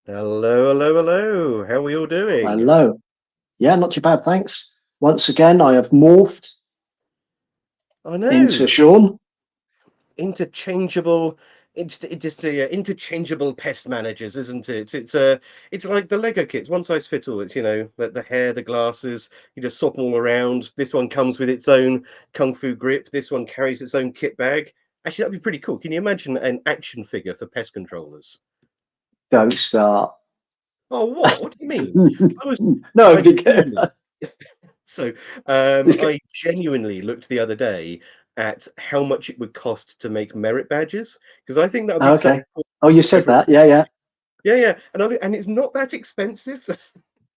Hello, hello, hello. How are we all doing? Hello. Yeah, not too bad, thanks. Once again, I have morphed I into know. Sean. Interchangeable, interchangeable pest managers, isn't it? It's like the Lego kits, one size fits all. It's the hair, the glasses. You just swap them all around. This one comes with its own kung fu grip. This one carries its own kit bag. Actually, that'd be pretty cool. Can you imagine an action figure for pest controllers? Don't start. Oh, what? What do you mean? I was, No, I because genuinely. So, I genuinely looked the other day at how much it would cost to make merit badges because I think that would be so okay. cool Oh, you for said everyone. that. Yeah, yeah. Yeah, yeah, and it's not that expensive.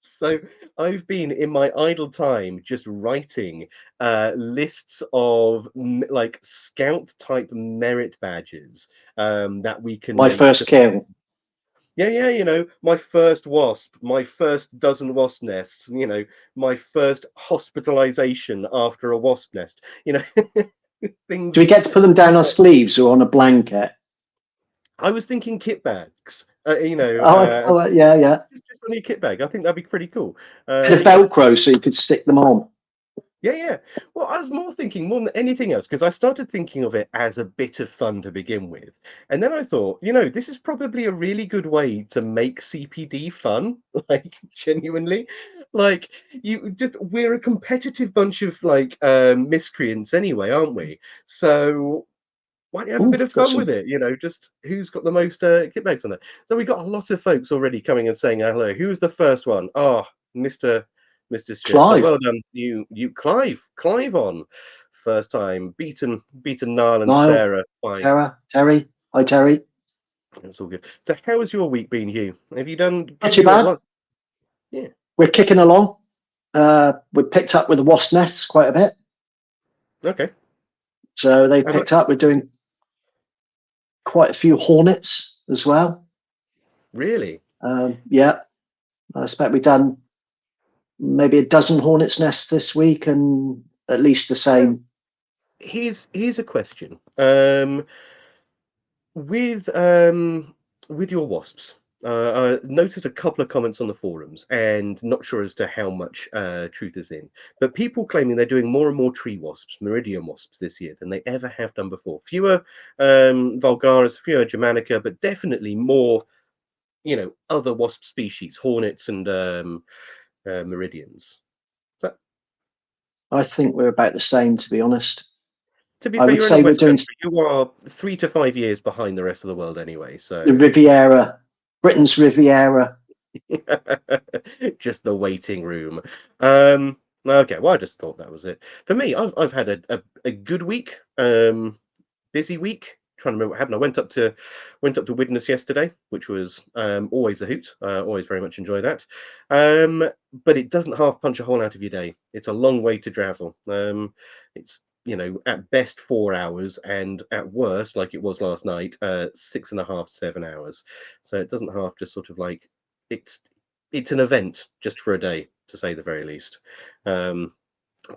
So I've been in my idle time just writing lists of like scout type merit badges that we can My make. first kill. Yeah, yeah, my first wasp, my first dozen wasp nests, my first hospitalization after a wasp nest, Do we things. get to put them down on sleeves or on a blanket? I was thinking kit bags, Yeah, yeah. just on your kit bag. I think that'd be pretty cool. Bit of You could, Velcro so you could stick them on. yeah, yeah. Well, I was more thinking more than anything else because I started thinking of it as a bit of fun to begin with, and then I thought, this is probably a really good way to make CPD fun, like genuinely, like we're a competitive bunch of like miscreants anyway, aren't we? So why don't you have a Ooh, bit of got fun with some it? Just who's got the most kit bags on there? So we got a lot of folks already coming and saying hello. Who was the first one? Oh, Mr. Stewart. So Clive. well done, you, Clive on first time, beaten Niall and Niall. Sarah by. Terry. Hi, Terry. That's all good. So how has your week been, Hugh? Have you done Not good? too You had bad. lots. Yeah. We're kicking along. We picked up with the wasp nests quite a bit. Okay. So they Have I- picked up. We're doing quite a few hornets as well. Really? Yeah, I expect we've done maybe a dozen hornets' nests this week, and at least the So same. here's a question. With with your wasps, I noticed a couple of comments on the forums, and not sure as to how much truth is in. But people claiming they're doing more and more tree wasps, meridian wasps this year than they ever have done before. Fewer vulgaris, fewer germanica, but definitely more. Other wasp species, hornets and meridians. So, I think we're about the same, to be honest. to be I fair, would you're in the say we're West doing Country. You are 3 to 5 years behind the rest of the world anyway. the So. Riviera, Britain's Riviera. Just the waiting room. Okay, well, I just thought that was it. For me, I've had a good week, busy week. Trying to remember what happened. I went up to Widnes yesterday, which was always a hoot. Always very much enjoy that. Um, but it doesn't half punch a hole out of your day. It's a long way to travel. It's at best 4 hours, and at worst, like it was last night, 6.5, 7 hours. So it doesn't half just sort of like it's it's an event just for a day, to say the very least. Um,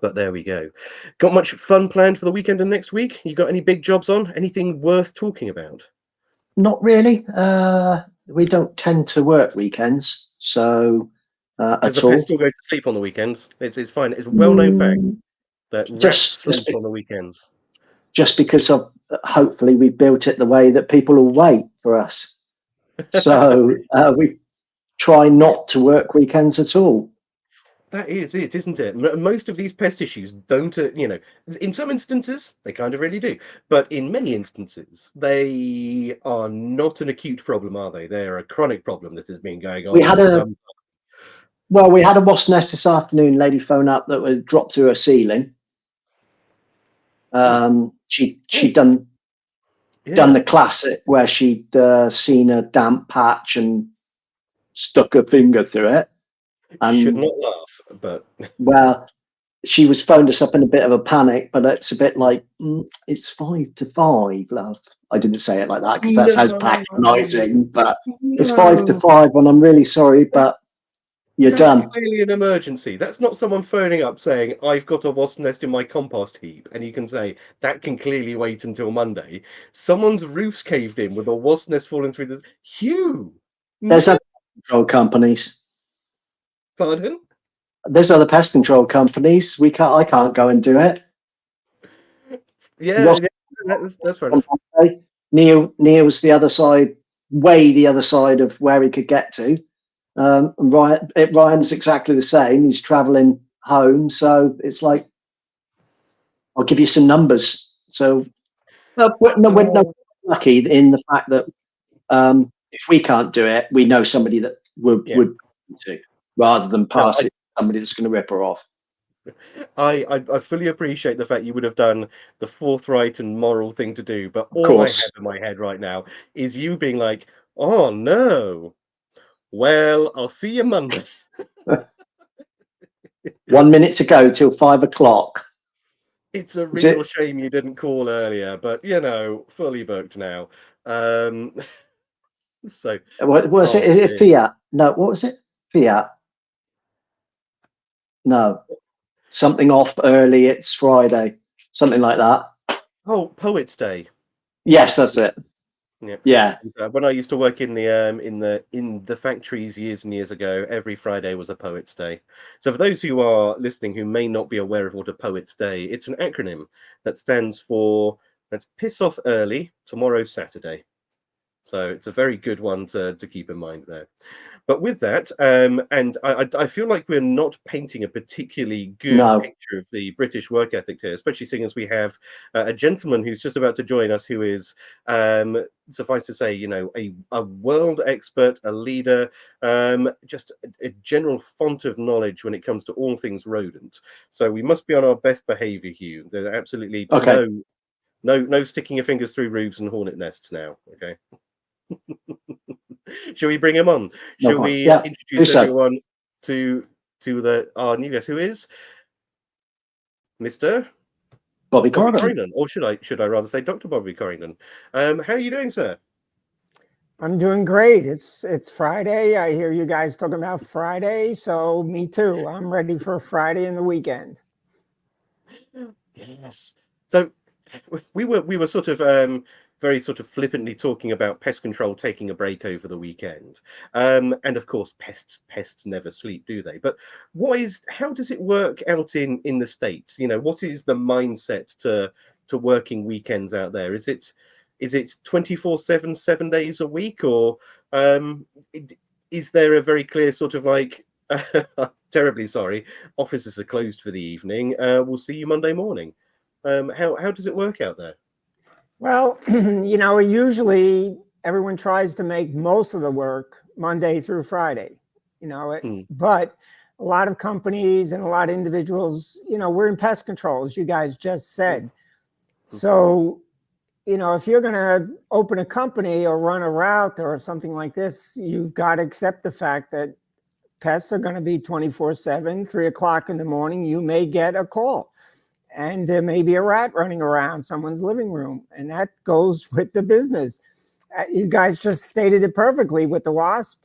but there we go. Got much fun planned for the weekend and next week? You got any big jobs on? Anything worth talking about? Not really. We don't tend to work weekends, so Does the at pest all. still go to sleep on the weekends? It's fine. It's a well-known fact Mm, that rats just sleep on the weekends. just because of hopefully we built it the way that people will wait for us. So we try not to work weekends at all. That is it, isn't it? Most of these pest issues don't, in some instances, they kind of really do. But in many instances, they are not an acute problem, are they? They're a chronic problem that has been going We on had for a some. we had a wasp nest this afternoon. Lady phone up that was dropped through her ceiling. Oh, She'd oh, done yeah. the classic where she'd seen a damp patch and stuck her finger through it. Should And not laugh, but well, she was phoned us up in a bit of a panic, but it's a bit like it's 5 to 5, love. I didn't say it like that because that sounds no, patronising, but it's five to no. five, and I'm really sorry, but you're That's done. clearly an emergency. That's not someone phoning up saying, I've got a wasp nest in my compost heap. And you can say, that can clearly wait until Monday. Someone's roof's caved in with a wasp nest falling through the. Hugh! There's a No! control companies. Pardon? There's other pest control companies. I can't go and do it. Yeah, that's fair enough. Neil's the other side, way the other side of where he could get to. Ryan's exactly the same. He's traveling home, so it's like, I'll give you some numbers. So we're lucky in the fact that if we can't do it, we know somebody that would to, rather than pass it to somebody that's going to rip her off. I fully appreciate the fact you would have done the forthright and moral thing to do, but all I have in my head right now is you being like, "Oh no, well, I'll see you Monday." 1 minute to go till 5 o'clock. It's a real shame you didn't call earlier, but fully booked now. So what was it? Is it Fiat? No, what was it? Fiat? No, something off early. It's Friday, something like that. Oh, Poets' Day. Yes, that's it. Yeah. When I used to work in the factories years and years ago, every Friday was a Poets' Day. So for those who are listening who may not be aware of what a Poets' Day, it's an acronym that stands for "Let's piss off early, tomorrow's Saturday." So it's a very good one to keep in mind there. But with that, and I feel like we're not painting a particularly good picture of the British work ethic here, especially seeing as we have a gentleman who's just about to join us who is, suffice to say, a world expert, a leader, just a general font of knowledge when it comes to all things rodent. So we must be on our best behaviour, Hugh. There's absolutely no sticking your fingers through roofs and hornet nests now. Okay. Shall we bring him on? Shall we introduce everyone to our new guest, who is Mr. Bobby Corrigan, or should I rather say Dr. Bobby Corrigan? How are you doing, sir? I'm doing great. It's Friday. I hear you guys talking about Friday, so me too. I'm ready for Friday and the weekend. Yes. So we were sort of very sort of flippantly talking about pest control taking a break over the weekend, and of course pests never sleep, do they? But how does it work out in the States? What is the mindset to working weekends out there? Is it 24/7, 7 days a week, or is there a very clear sort of like, terribly sorry, offices are closed for the evening, we'll see you Monday morning? How does it work out there? Well, usually everyone tries to make most of the work Monday through Friday, but a lot of companies and a lot of individuals, we're in pest control, as you guys just said. So, if you're going to open a company or run a route or something like this, you've got to accept the fact that pests are going to be 24/7, 3 o'clock in the morning, you may get a call. And there may be a rat running around someone's living room, and that goes with the business. You guys just stated it perfectly with the wasp,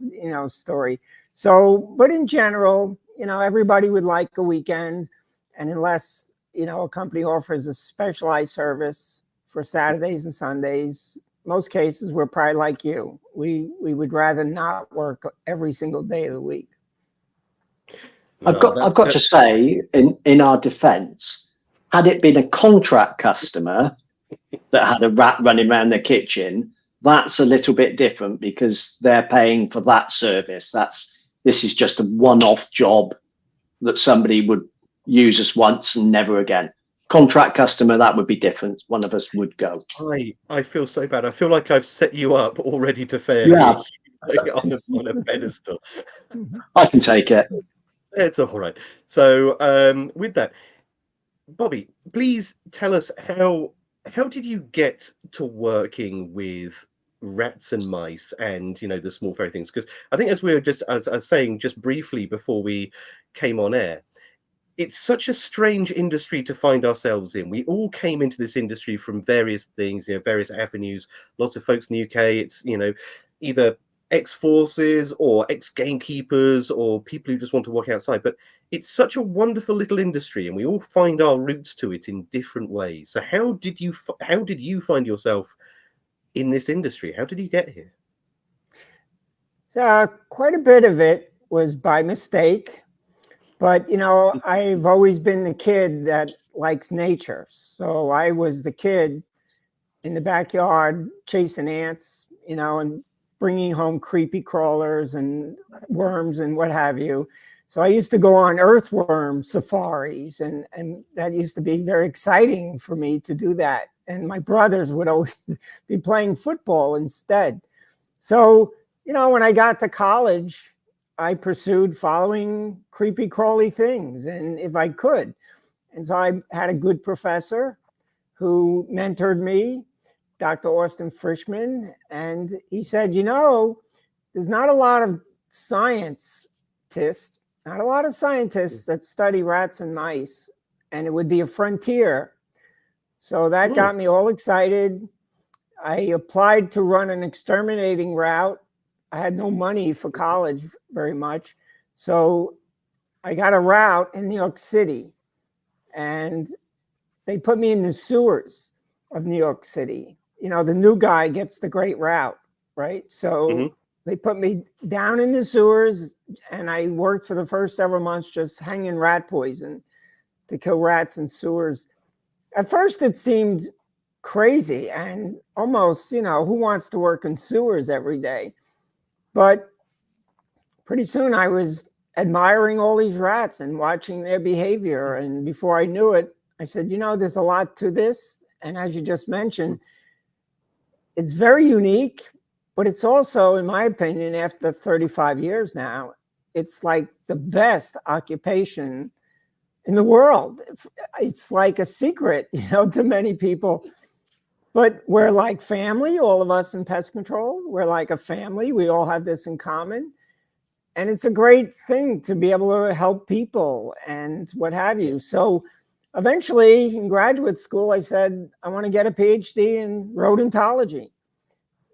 story. So, but in general, everybody would like a weekend, and unless a company offers a specialized service for Saturdays and Sundays, most cases we're probably like you. We would rather not work every single day of the week. I've got to say, in our defence, had it been a contract customer that had a rat running around their kitchen, that's a little bit different because they're paying for that service. This is just a one-off job that somebody would use us once and never again. Contract customer, that would be different. One of us would go. I feel so bad. I feel like I've set you up already to fail on a pedestal. I can take it. It's all right. So with that, Bobby, please tell us how did you get to working with rats and mice and the small furry things? Because I think, as we were just as I was saying just briefly before we came on air, it's such a strange industry to find ourselves in. We all came into this industry from various things, various avenues. Lots of folks in the UK, it's either ex-forces or ex-gamekeepers or people who just want to walk outside. But it's such a wonderful little industry, and we all find our roots to it in different ways. So how did you find yourself in this industry? How did you get here? So quite a bit of it was by mistake, but I've always been the kid that likes nature. So I was the kid in the backyard chasing ants, and bringing home creepy crawlers and worms and what have you. So I used to go on earthworm safaris, and that used to be very exciting for me to do that. And my brothers would always be playing football instead. So, when I got to college, I pursued following creepy crawly things, and if I could. And so I had a good professor who mentored me, Dr. Austin Frischman, and he said, there's not a lot of scientists that study rats and mice, and it would be a frontier. So that got me all excited. I applied to run an exterminating route. I had no money for college very much. So I got a route in New York City, and they put me in the sewers of New York City. The new guy gets the great route, right? So they put me down in the sewers, and I worked for the first several months just hanging rat poison to kill rats in sewers. At first, it seemed crazy and almost, who wants to work in sewers every day? But pretty soon I was admiring all these rats and watching their behavior. And before I knew it, I said, there's a lot to this. And as you just mentioned, it's very unique, but it's also, in my opinion, after 35 years now, it's like the best occupation in the world. It's like a secret, to many people. But we're like family, all of us in pest control. We're like a family. We all have this in common. And it's a great thing to be able to help people and what have you. So eventually in graduate school, I said, I want to get a PhD in rodentology.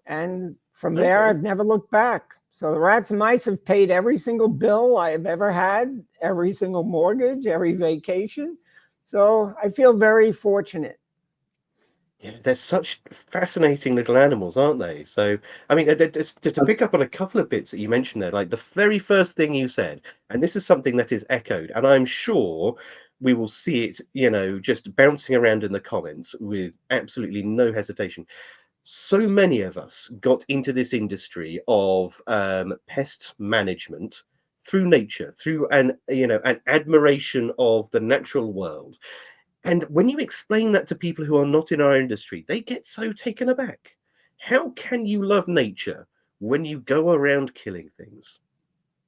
And from there, I've never looked back. So the rats and mice have paid every single bill I have ever had, every single mortgage, every vacation. So I feel very fortunate. Yeah, they're such fascinating little animals, aren't they? So, I mean, to pick up on a couple of bits that you mentioned there, like the very first thing you said, and this is something that is echoed, and I'm sure we will see it, just bouncing around in the comments with absolutely no hesitation. So many of us got into this industry of pest management through nature, through an admiration of the natural world. And when you explain that to people who are not in our industry, they get so taken aback. How can you love nature when you go around killing things?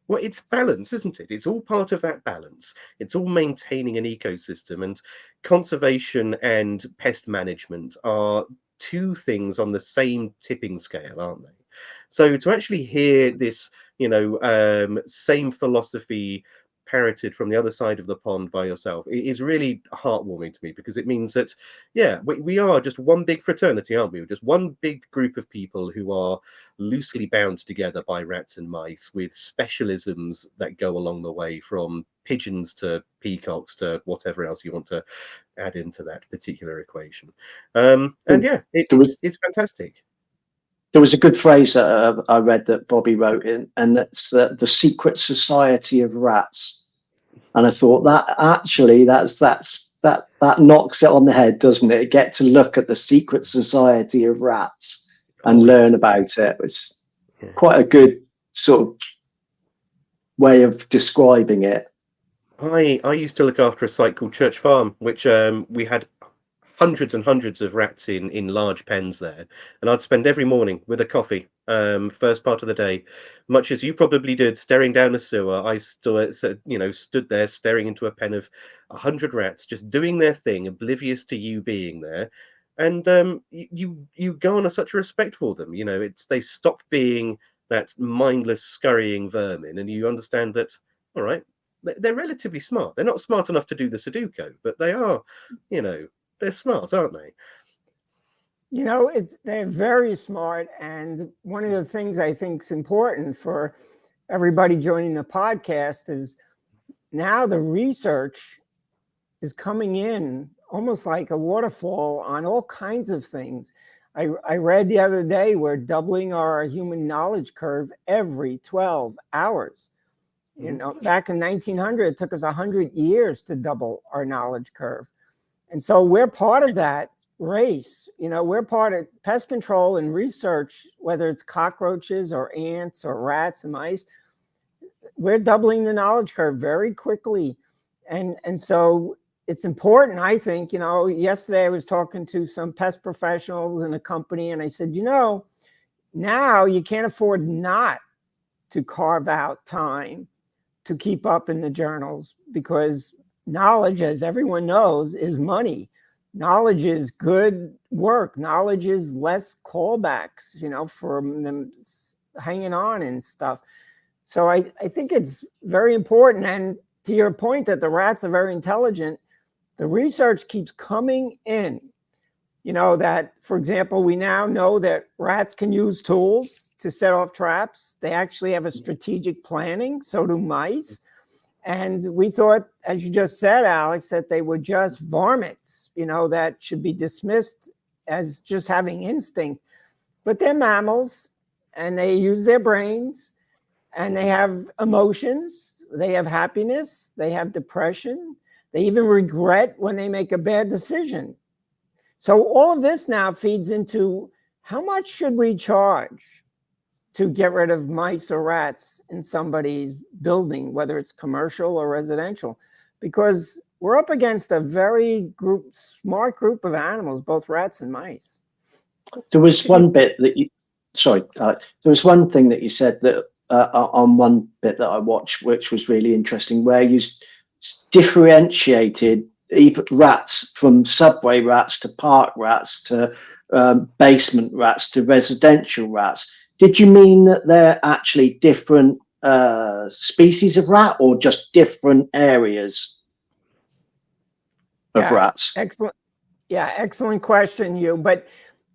Well, it's balance, isn't it? It's all part of that balance. It's all maintaining an ecosystem, and conservation and pest management are two things on the same tipping scale, aren't they? So to actually hear this, same philosophy parroted from the other side of the pond by yourself, it is really heartwarming to me, because it means that, yeah, we are just one big fraternity, aren't we? We're just one big group of people who are loosely bound together by rats and mice, with specialisms that go along the way, from pigeons to peacocks to whatever else you want to add into that particular equation. And yeah, it's fantastic. There was a good phrase that I read that Bobby wrote in, and that's the secret society of rats. And I thought that actually that knocks it on the head, doesn't it? Get to look at the secret society of rats and learn about it. It's quite a good sort of way of describing it. I used to look after a site called Church Farm, which we had hundreds and hundreds of rats in large pens there, and I'd spend every morning with a coffee, first part of the day, much as you probably did, staring down a sewer. I stood there staring into a pen of 100 rats, just doing their thing, oblivious to you being there. And you go on such a respect for them. They stop being that mindless scurrying vermin, and you understand that, all right, they're relatively smart. They're not smart enough to do the Sudoku, but they are, they're smart, aren't they? They're very smart. And one of the things I think is important for everybody joining the podcast is now the research is coming in almost like a waterfall on all kinds of things. I read the other day we're doubling our human knowledge curve every 12 hours. You know, back in 1900, it took us 100 years to double our knowledge curve. And so we're part of that race. You know, we're part of pest control and research, whether it's cockroaches or ants or rats and mice. We're doubling the knowledge curve very quickly. And so it's important, I think. You know, yesterday I was talking to some pest professionals in a company, and I said, you know, now you can't afford not to carve out time to keep up in the journals, because knowledge, as everyone knows, is money. Knowledge is good work. Knowledge is less callbacks, you know, for them hanging on and stuff. So I think it's very important. And to your point that the rats are very intelligent, the research keeps coming in. You know, that, for example, we now know that rats can use tools to set off traps. They actually have a strategic planning. So do mice. And we thought, as you just said, Alex, that they were just varmints, you know, that should be dismissed as just having instinct. But they're mammals, and they use their brains, and they have emotions. They have happiness. They have depression. They even regret when they make a bad decision. So all of this now feeds into how much should we charge to get rid of mice or rats in somebody's building, whether it's commercial or residential, because we're up against a very smart group of animals, both rats and mice. There was one bit that you, sorry, there was one thing that you said that on one bit that I watched, which was really interesting, where you differentiated even rats from subway rats to park rats to basement rats to residential rats. Did you mean that they're actually different species of rat, or just different areas of rats? Excellent. Yeah, excellent question, Hugh. But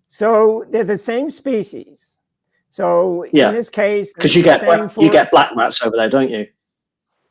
so they're the same species. So in this case, because you get black rats over there, don't you?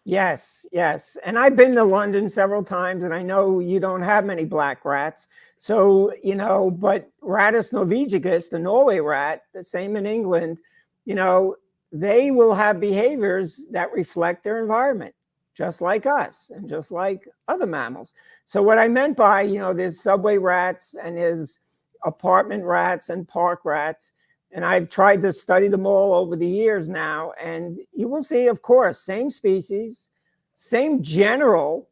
Yes, yes. And I've been to London several times, and I know you don't have many black rats. So, you know, but Rattus norvegicus, the Norway rat, the same in England, you know, they will have behaviors that reflect their environment, just like us and just like other mammals. So what I meant by, you know, there's subway rats and there's apartment rats and park rats. And I've tried to study them all over the years now. And you will see, of course, same species, same general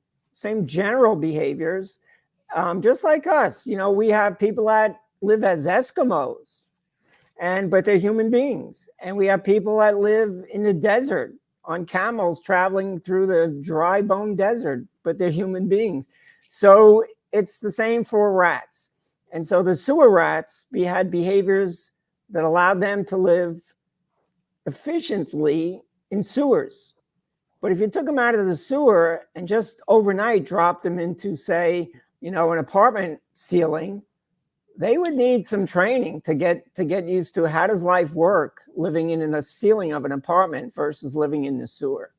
behaviors, just like us. You know, we have people that live as Eskimos, but they're human beings. And we have people that live in the desert on camels traveling through the dry bone desert, but they're human beings. So it's the same for rats. And so the sewer rats had behaviors that allowed them to live efficiently in sewers. But if you took them out of the sewer and just overnight dropped them into, say, you know, an apartment ceiling, they would need some training to get used to how does life work living in a ceiling of an apartment versus living in the sewer.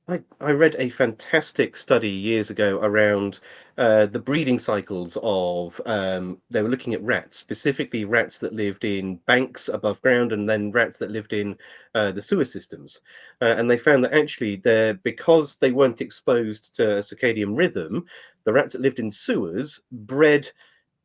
I read a fantastic study years ago around the breeding cycles of, they were looking at rats, specifically rats that lived in banks above ground and then rats that lived in the sewer systems. And they found that actually because they weren't exposed to circadian rhythm, the rats that lived in sewers bred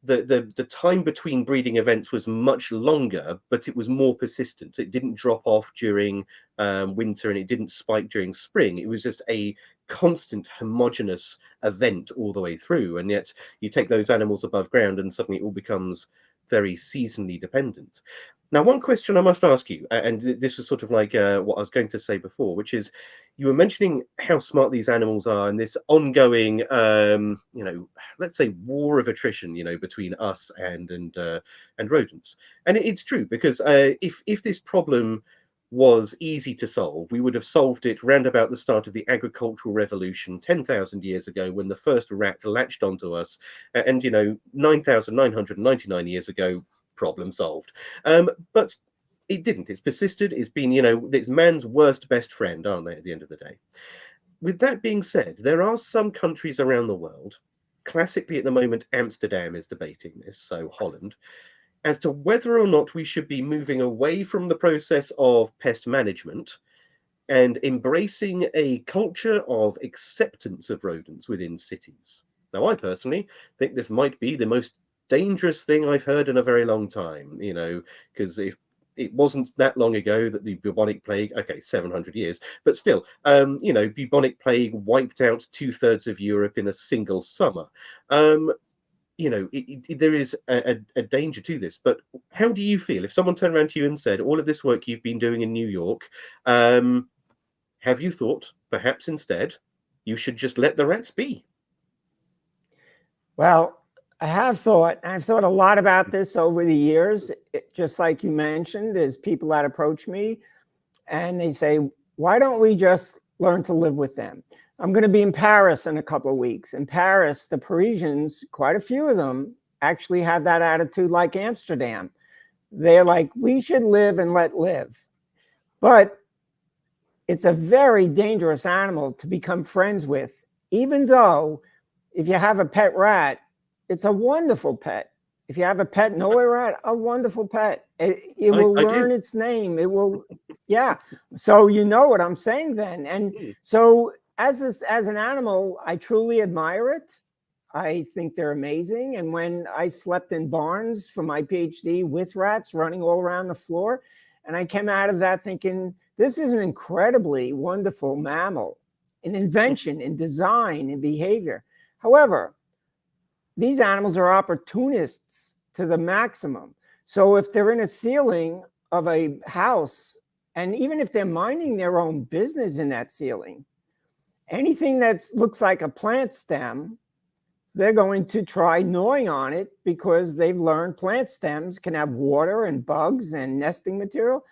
the time between breeding events was much longer, but it was more persistent. It didn't drop off during winter and it didn't spike during spring. It was just a constant homogeneous event all the way through. And yet you take those animals above ground and suddenly it all becomes very seasonally dependent. Now, one question I must ask you, and this was sort of like what I was going to say before, which is you were mentioning how smart these animals are and this ongoing, you know, let's say war of attrition, you know, between us and rodents. And it's true, because if this problem was easy to solve, we would have solved it round about the start of the agricultural revolution 10,000 years ago, when the first rat latched onto us, and you know, 9,999 years ago, problem solved. But it didn't. It's persisted. It's been, you know, it's man's worst best friend, aren't they, at the end of the day? With that being said, there are some countries around the world, classically at the moment, Amsterdam is debating this, so Holland, as to whether or not we should be moving away from the process of pest management and embracing a culture of acceptance of rodents within cities. Now, I personally think this might be the most dangerous thing I've heard in a very long time, because if it wasn't that long ago that the bubonic plague, okay, 700 years, but still, bubonic plague wiped out 2/3 of Europe in a single summer. There is a danger to this, but how do you feel if someone turned around to you and said, all of this work you've been doing in New York, have you thought perhaps instead you should just let the rats be? Well, I've thought a lot about this over the years. Just like you mentioned, there's people that approach me and they say, why don't we just learn to live with them? I'm going to be in Paris in a couple of weeks. In Paris, the Parisians, quite a few of them, actually have that attitude like Amsterdam. They're like, we should live and let live. But it's a very dangerous animal to become friends with, even though if you have a pet rat, it's a wonderful pet. If you have a pet Norway rat, a wonderful pet. It will learn its name. It will, yeah. So you know what I'm saying then. And so as an animal, I truly admire it. I think they're amazing. And when I slept in barns for my PhD with rats running all around the floor, and I came out of that thinking, this is an incredibly wonderful mammal in invention, in design, in behavior. However, these animals are opportunists to the maximum. So if they're in a ceiling of a house, and even if they're minding their own business in that ceiling, anything that looks like a plant stem, they're going to try gnawing on it because they've learned plant stems can have water and bugs and nesting material.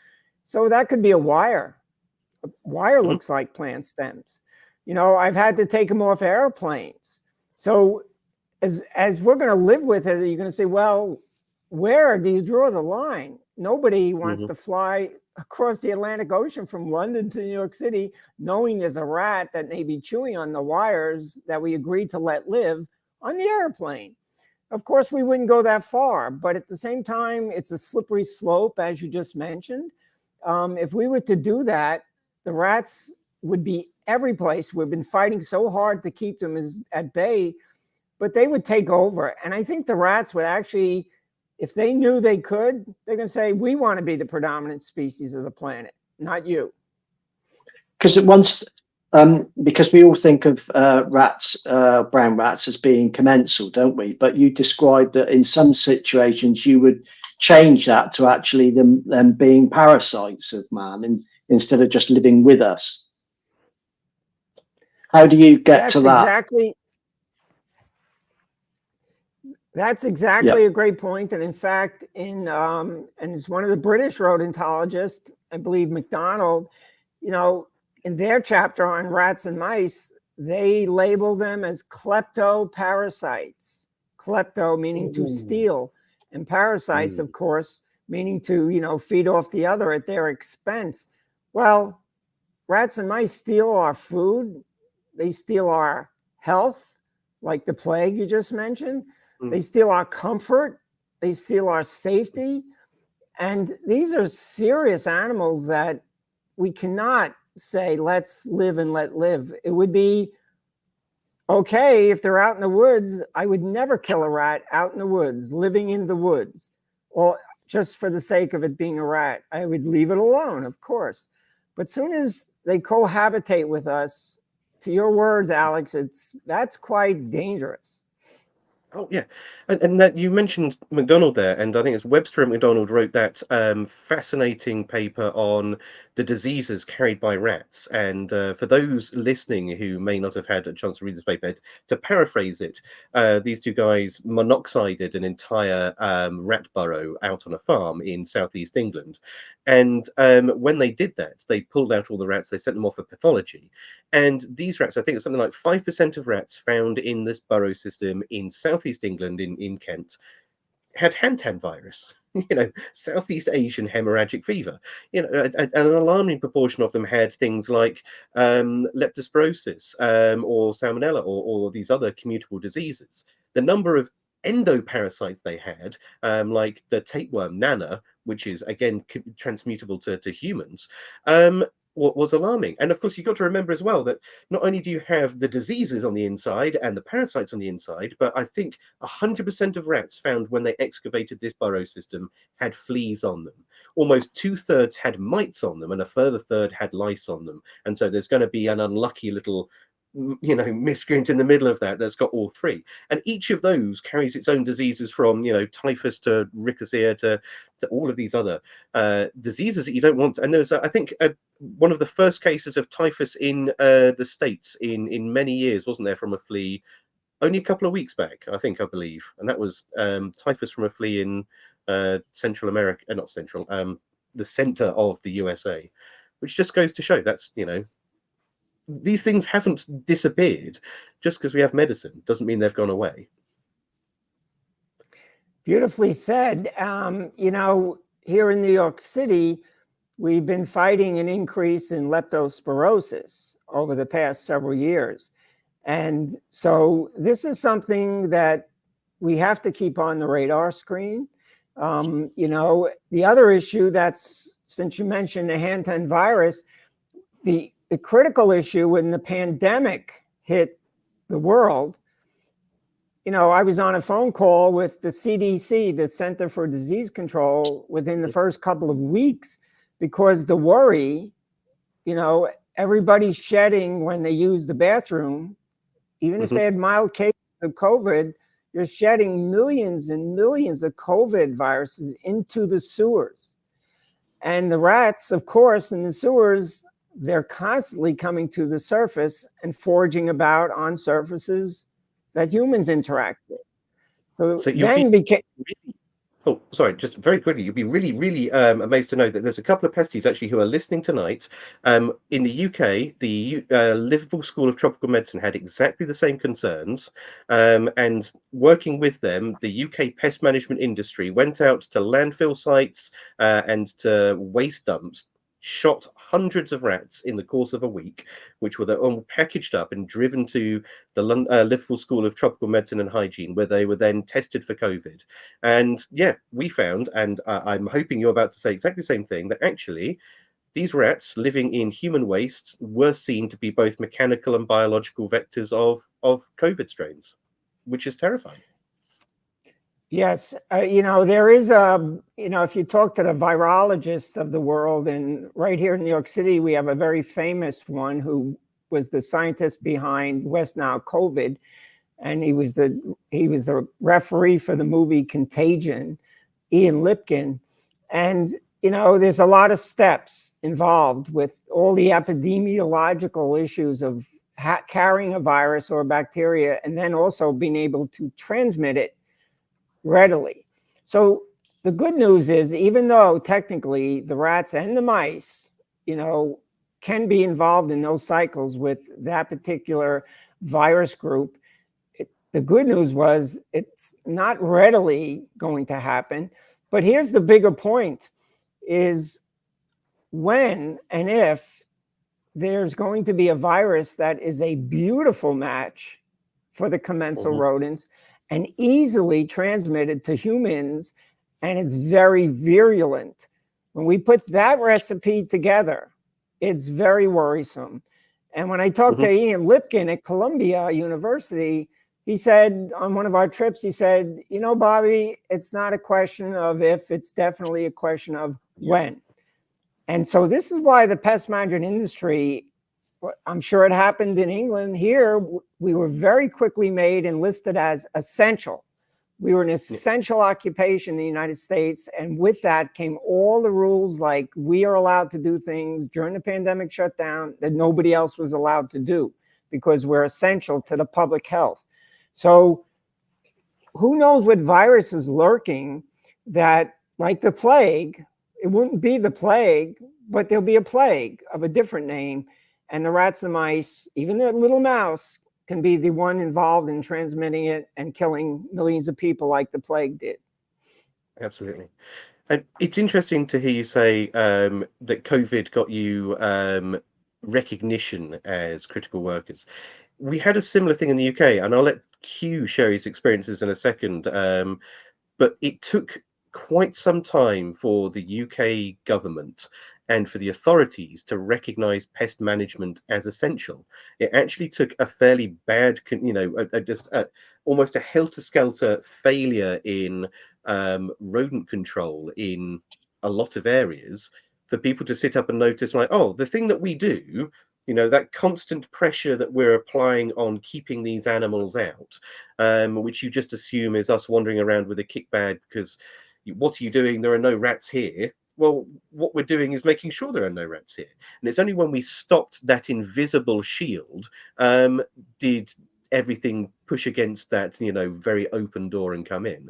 So that could be a wire. A wire looks like plant stems. I've had to take them off airplanes. So as we're going to live with it, you're going to say, well, where do you draw the line? Nobody wants to fly across the Atlantic Ocean from London to New York City, knowing there's a rat that may be chewing on the wires that we agreed to let live on the airplane. Of course, we wouldn't go that far, but at the same time, it's a slippery slope, as you just mentioned. If we were to do that, the rats would be every place. We've been fighting so hard to keep them at bay, but they would take over. And I think the rats would actually, if they knew they could, they're going to say, we want to be the predominant species of the planet, not you. Because we all think of rats, brown rats, as being commensal, don't we? But you described that in some situations you would change that to actually them being parasites of man instead of just living with us. How do you get to that? That's exactly a great point. And in fact, and it's one of the British rodentologists, I believe MacDonald, in their chapter on rats and mice, they label them as kleptoparasites. Klepto meaning to steal, and parasites, of course, meaning to, feed off the other at their expense. Well, rats and mice steal our food. They steal our health, like the plague you just mentioned. They steal our comfort. They steal our safety. And these are serious animals that we cannot say, let's live and let live. It would be okay if they're out in the woods. I would never kill a rat out in the woods, living in the woods, or just for the sake of it being a rat. I would leave it alone, of course. But soon as they cohabitate with us, to your words, Alex, that's quite dangerous. Oh yeah, and that you mentioned MacDonald there, and I think it's Webster and MacDonald wrote that fascinating paper on the diseases carried by rats. And for those listening who may not have had a chance to read this paper, to paraphrase it, these two guys monoxided an entire rat burrow out on a farm in southeast England. And when they did that, they pulled out all the rats, they sent them off for pathology. And these rats, I think it's something like 5% of rats found in this burrow system in southeast England, in Kent, had Hantan virus, Southeast Asian hemorrhagic fever. An alarming proportion of them had things like leptospirosis or salmonella or these other communicable diseases. The number of endoparasites they had, like the tapeworm Nana, which is again transmutable to humans, what was alarming. And of course, you've got to remember as well that not only do you have the diseases on the inside and the parasites on the inside, but I think 100% of rats found when they excavated this burrow system had fleas on them. Almost 2/3 had mites on them, and a further third had lice on them. And so there's going to be an unlucky little, miscreant in the middle of that that's got all three. And each of those carries its own diseases, from typhus to rickettsia to all of these other diseases that you don't want. And there's I think one of the first cases of typhus in the States in many years, wasn't there, from a flea, only a couple of weeks back, I believe. And that was typhus from a flea in Central America, not Central, the center of the USA, which just goes to show that's, these things haven't disappeared. Just because we have medicine doesn't mean they've gone away. Beautifully said. Here in New York City, we've been fighting an increase in leptospirosis over the past several years. And so this is something that we have to keep on the radar screen. The other issue that's, since you mentioned the hand-10 virus, the critical issue when the pandemic hit the world, I was on a phone call with the CDC, the Center for Disease Control, within the first couple of weeks, because the worry, everybody's shedding when they use the bathroom, even if they had mild cases of COVID, you're shedding millions and millions of COVID viruses into the sewers. And the rats, of course, in the sewers, they're constantly coming to the surface and foraging about on surfaces that humans interact with. So then became... Oh, sorry, just very quickly, you'd be really, really amazed to know that there's a couple of pesties actually who are listening tonight. In the UK, the Liverpool School of Tropical Medicine had exactly the same concerns. And working with them, the UK pest management industry went out to landfill sites and to waste dumps, shot hundreds of rats in the course of a week, which were all packaged up and driven to the Liverpool School of Tropical Medicine and Hygiene, where they were then tested for COVID. And yeah, we found, and I'm hoping you're about to say exactly the same thing, that actually these rats living in human waste were seen to be both mechanical and biological vectors of COVID strains, which is terrifying. Yes, there is if you talk to the virologists of the world, and right here in New York City, we have a very famous one who was the scientist behind West Nile COVID, and he was the referee for the movie Contagion, Ian Lipkin. And there's a lot of steps involved with all the epidemiological issues of carrying a virus or a bacteria, and then also being able to transmit it readily. So the good news is, even though technically the rats and the mice, can be involved in those cycles with that particular virus group, the good news was it's not readily going to happen. But here's the bigger point, is when and if there's going to be a virus that is a beautiful match for the commensal rodents and easily transmitted to humans, and it's very virulent. When we put that recipe together, it's very worrisome. And when I talked to Ian Lipkin at Columbia University, he said on one of our trips, he said, Bobby, it's not a question of if, it's definitely a question of when. And so this is why the pest management industry, I'm sure it happened in England. Here, we were very quickly made and listed as essential. We were an essential occupation in the United States. And with that came all the rules, like we are allowed to do things during the pandemic shutdown that nobody else was allowed to do because we're essential to the public health. So who knows what virus is lurking that, like the plague, it wouldn't be the plague, but there'll be a plague of a different name. And the rats and mice, even the little mouse, can be the one involved in transmitting it and killing millions of people like the plague did. Absolutely. And it's interesting to hear you say that COVID got you recognition as critical workers. We had a similar thing in the UK, and I'll let Hugh share his experiences in a second, but it took quite some time for the UK government and for the authorities to recognise pest management as essential. It actually took a fairly bad, almost a helter-skelter failure in rodent control in a lot of areas for people to sit up and notice, like, oh, the thing that we do, that constant pressure that we're applying on keeping these animals out, which you just assume is us wandering around with a kick bag because what are you doing? There are no rats here. Well, what we're doing is making sure there are no rats here. And it's only when we stopped that invisible shield did everything push against that, very open door and come in.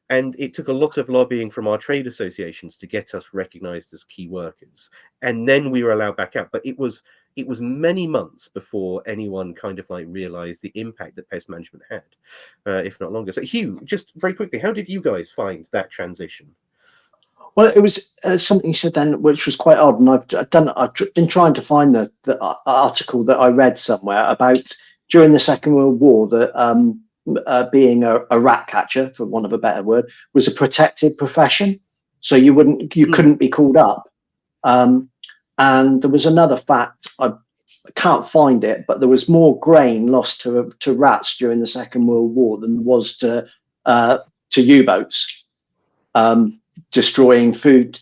And it took a lot of lobbying from our trade associations to get us recognized as key workers. And then we were allowed back out. But it was many months before anyone kind of like realized the impact that pest management had, if not longer. So Hugh, just very quickly, how did you guys find that transition? Well, it was something you said then, which was quite odd. And I've been trying to find the article that I read somewhere about during the Second World War that being a rat catcher, for want of a better word, was a protected profession. So you couldn't be called up. And there was another fact, I can't find it, but there was more grain lost to rats during the Second World War than there was to U-boats, destroying food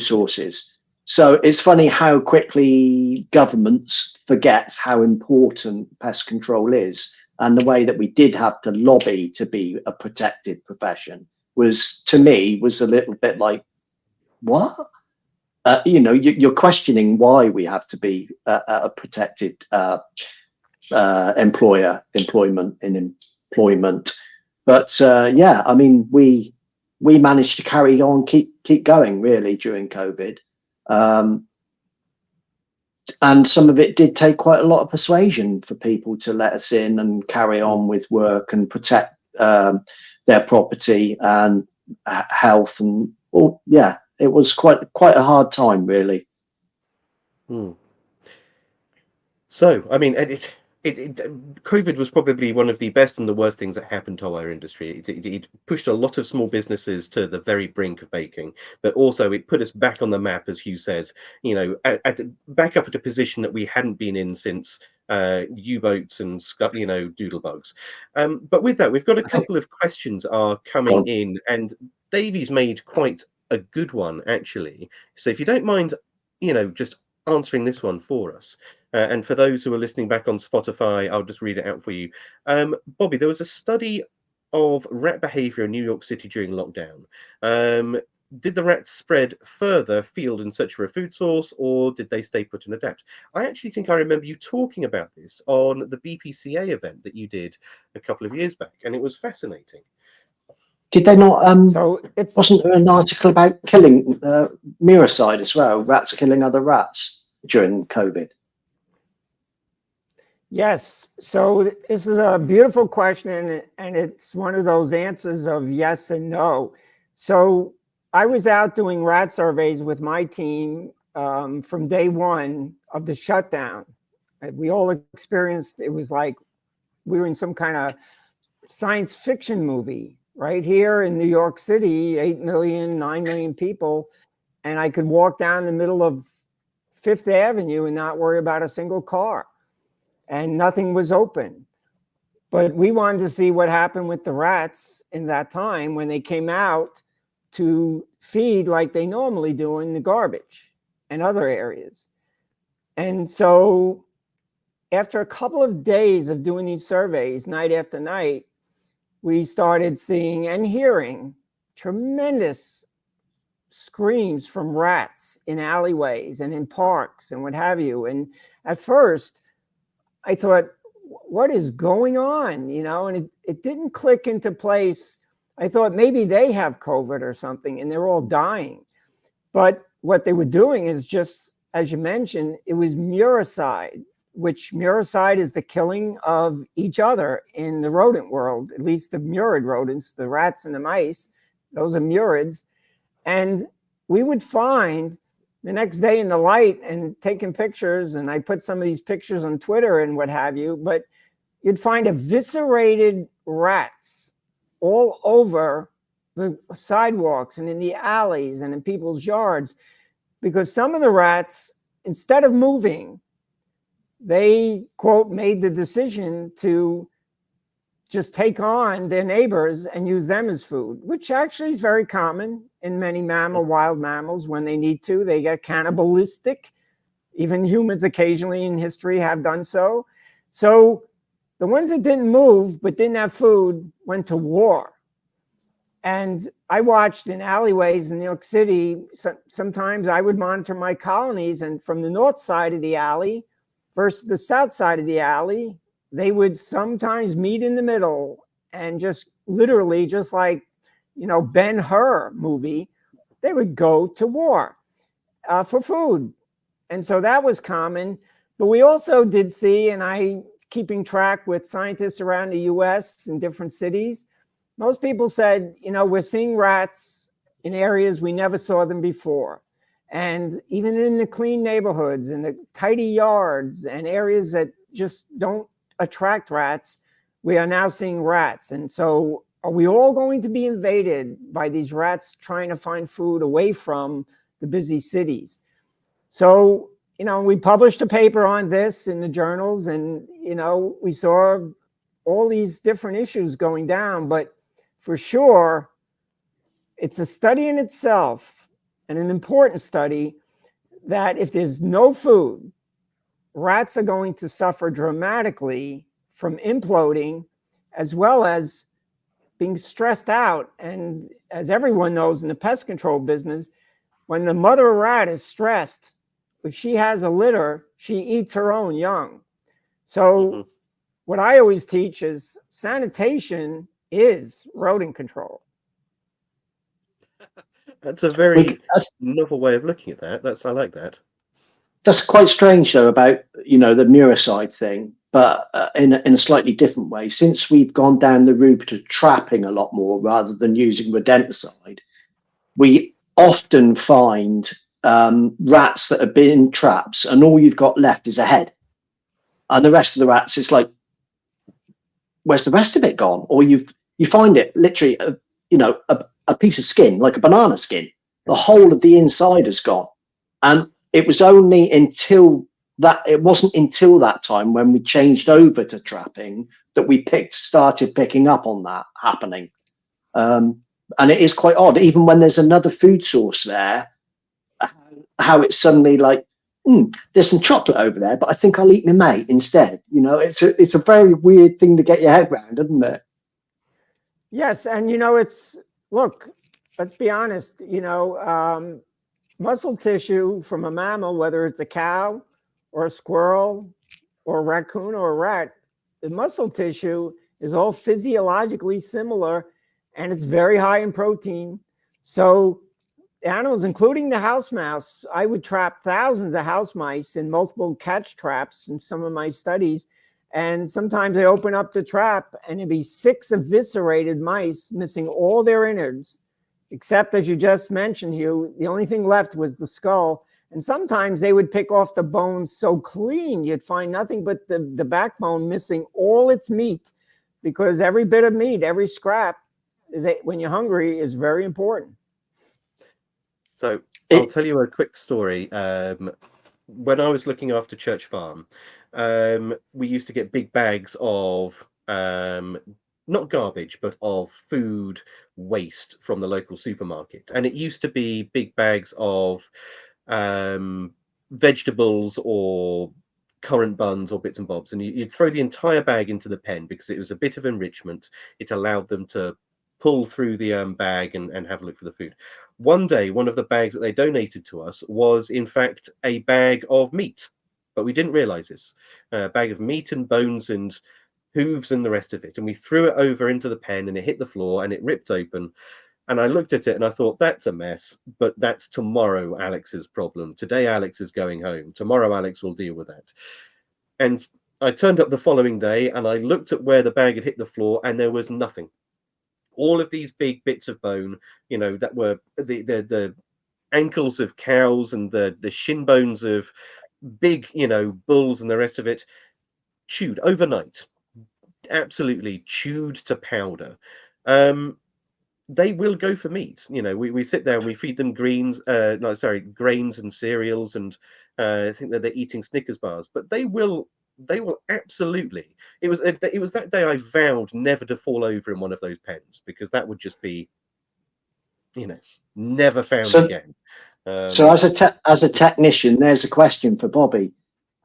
sources. So it's funny how quickly governments forget how important pest control is, and the way that we did have to lobby to be a protected profession was, to me, was a little bit like, what? You're questioning why we have to be a protected employment. But yeah, I mean, we managed to carry on, keep going really during COVID. And some of it did take quite a lot of persuasion for people to let us in and carry on with work and protect their property and health. And yeah, it was quite a hard time, really. So, I mean, COVID was probably one of the best and the worst things that happened to our industry. It pushed a lot of small businesses to the very brink of baking, but also it put us back on the map, as Hugh says, back up at a position that we hadn't been in since U-boats and doodlebugs. But with that, we've got a couple of questions are coming in, and Davey's made quite a good one, actually. So if you don't mind, just answering this one for us. And for those who are listening back on Spotify, I'll just read it out for you. Bobby, there was a study of rat behavior in New York City during lockdown. Did the rats spread further afield in search for a food source, or did they stay put and adapt? I actually think I remember you talking about this on the BPCA event that you did a couple of years back, and it was fascinating. Did they not? Wasn't there an article about killing Parasites as well? Rats killing other rats during COVID. Yes. So this is a beautiful question, and it's one of those answers of yes and no. So I was out doing rat surveys with my team from day one of the shutdown. We all experienced, it was like we were in some kind of science fiction movie. Right here in New York City, 8 million, 9 million people, and I could walk down the middle of Fifth Avenue and not worry about a single car, and nothing was open. But we wanted to see what happened with the rats in that time when they came out to feed like they normally do in the garbage and other areas. And so after a couple of days of doing these surveys night after night, we started seeing and hearing tremendous screams from rats in alleyways and in parks and what have you. And at first, I thought, what is going on? And it didn't click into place. I thought maybe they have COVID or something and they're all dying. But what they were doing is just, as you mentioned, it was muricide, which muricide is the killing of each other in the rodent world, at least the murid rodents, the rats and the mice, those are murids. And we would find the next day in the light and taking pictures, and I put some of these pictures on Twitter and what have you, but you'd find eviscerated rats all over the sidewalks and in the alleys and in people's yards, because some of the rats, instead of moving, they, quote, made the decision to just take on their neighbors and use them as food, which actually is very common in many wild mammals. When they need to, they get cannibalistic. Even humans occasionally in history have done so. So the ones that didn't move but didn't have food went to war. And I watched in alleyways in New York City, sometimes I would monitor my colonies, and from the north side of the alley versus the south side of the alley, they would sometimes meet in the middle and just literally, just like, Ben-Hur movie, they would go to war for food. And so that was common. But we also did see, and I keeping track with scientists around the US in different cities, most people said, we're seeing rats in areas we never saw them before. And even in the clean neighborhoods and the tidy yards and areas that just don't attract rats, we are now seeing rats. And so are we all going to be invaded by these rats trying to find food away from the busy cities? So, we published a paper on this in the journals, and, we saw all these different issues going down. But for sure, it's a study in itself, and an important study, that if there's no food, rats are going to suffer dramatically from imploding, as well as being stressed out. And as everyone knows in the pest control business, when the mother rat is stressed, if she has a litter, she eats her own young. So what I always teach is sanitation is rodent control. That's a very novel way of looking at that. I like that. That's quite strange, though, about the muricide thing, but in a slightly different way. Since we've gone down the route of trapping a lot more rather than using rodenticide, we often find rats that have been in traps, and all you've got left is a head, and the rest of the rats, it's like, where's the rest of it gone? Or you find it literally, a piece of skin, like a banana skin. The whole of the inside is gone, and it was only until that it wasn't until that time when we changed over to trapping that we started picking up on that happening. And it is quite odd, even when there's another food source there, how it's suddenly like, there's some chocolate over there, but I think I'll eat my mate instead. It's a very weird thing to get your head around, isn't it? Yes, and look, let's be honest, muscle tissue from a mammal, whether it's a cow or a squirrel or a raccoon or a rat, the muscle tissue is all physiologically similar, and it's very high in protein. So animals, including the house mouse, I would trap thousands of house mice in multiple catch traps in some of my studies. And sometimes I open up the trap and it'd be 6 eviscerated mice missing all their innards, except, as you just mentioned, Hugh, the only thing left was the skull. And sometimes they would pick off the bones so clean, you'd find nothing but the backbone missing all its meat, because every bit of meat, every scrap, when you're hungry, is very important. So I'll tell you a quick story. When I was looking after Church Farm, we used to get big bags of not garbage, but of food waste from the local supermarket. And it used to be big bags of vegetables or currant buns or bits and bobs. And you'd throw the entire bag into the pen because it was a bit of enrichment. It allowed them to pull through the bag and have a look for the food. One day, one of the bags that they donated to us was, in fact, a bag of meat. But we didn't realize this. A bag of meat and bones and hooves and the rest of it. And we threw it over into the pen and it hit the floor and it ripped open. And I looked at it and I thought, that's a mess, but that's tomorrow Alex's problem. Today, Alex is going home. Tomorrow, Alex will deal with that. And I turned up the following day and I looked at where the bag had hit the floor and there was nothing. All of these big bits of bone, that were the ankles of cows and the shin bones of big, bulls and the rest of it, chewed overnight, absolutely chewed to powder, they will go for meat. You know, we sit there and we feed them grains and cereals, and I think that they're eating Snickers bars, but they will absolutely. It was that day I vowed never to fall over in one of those pens, because that would just be, never found So, again. so as a technician, there's a question for Bobby.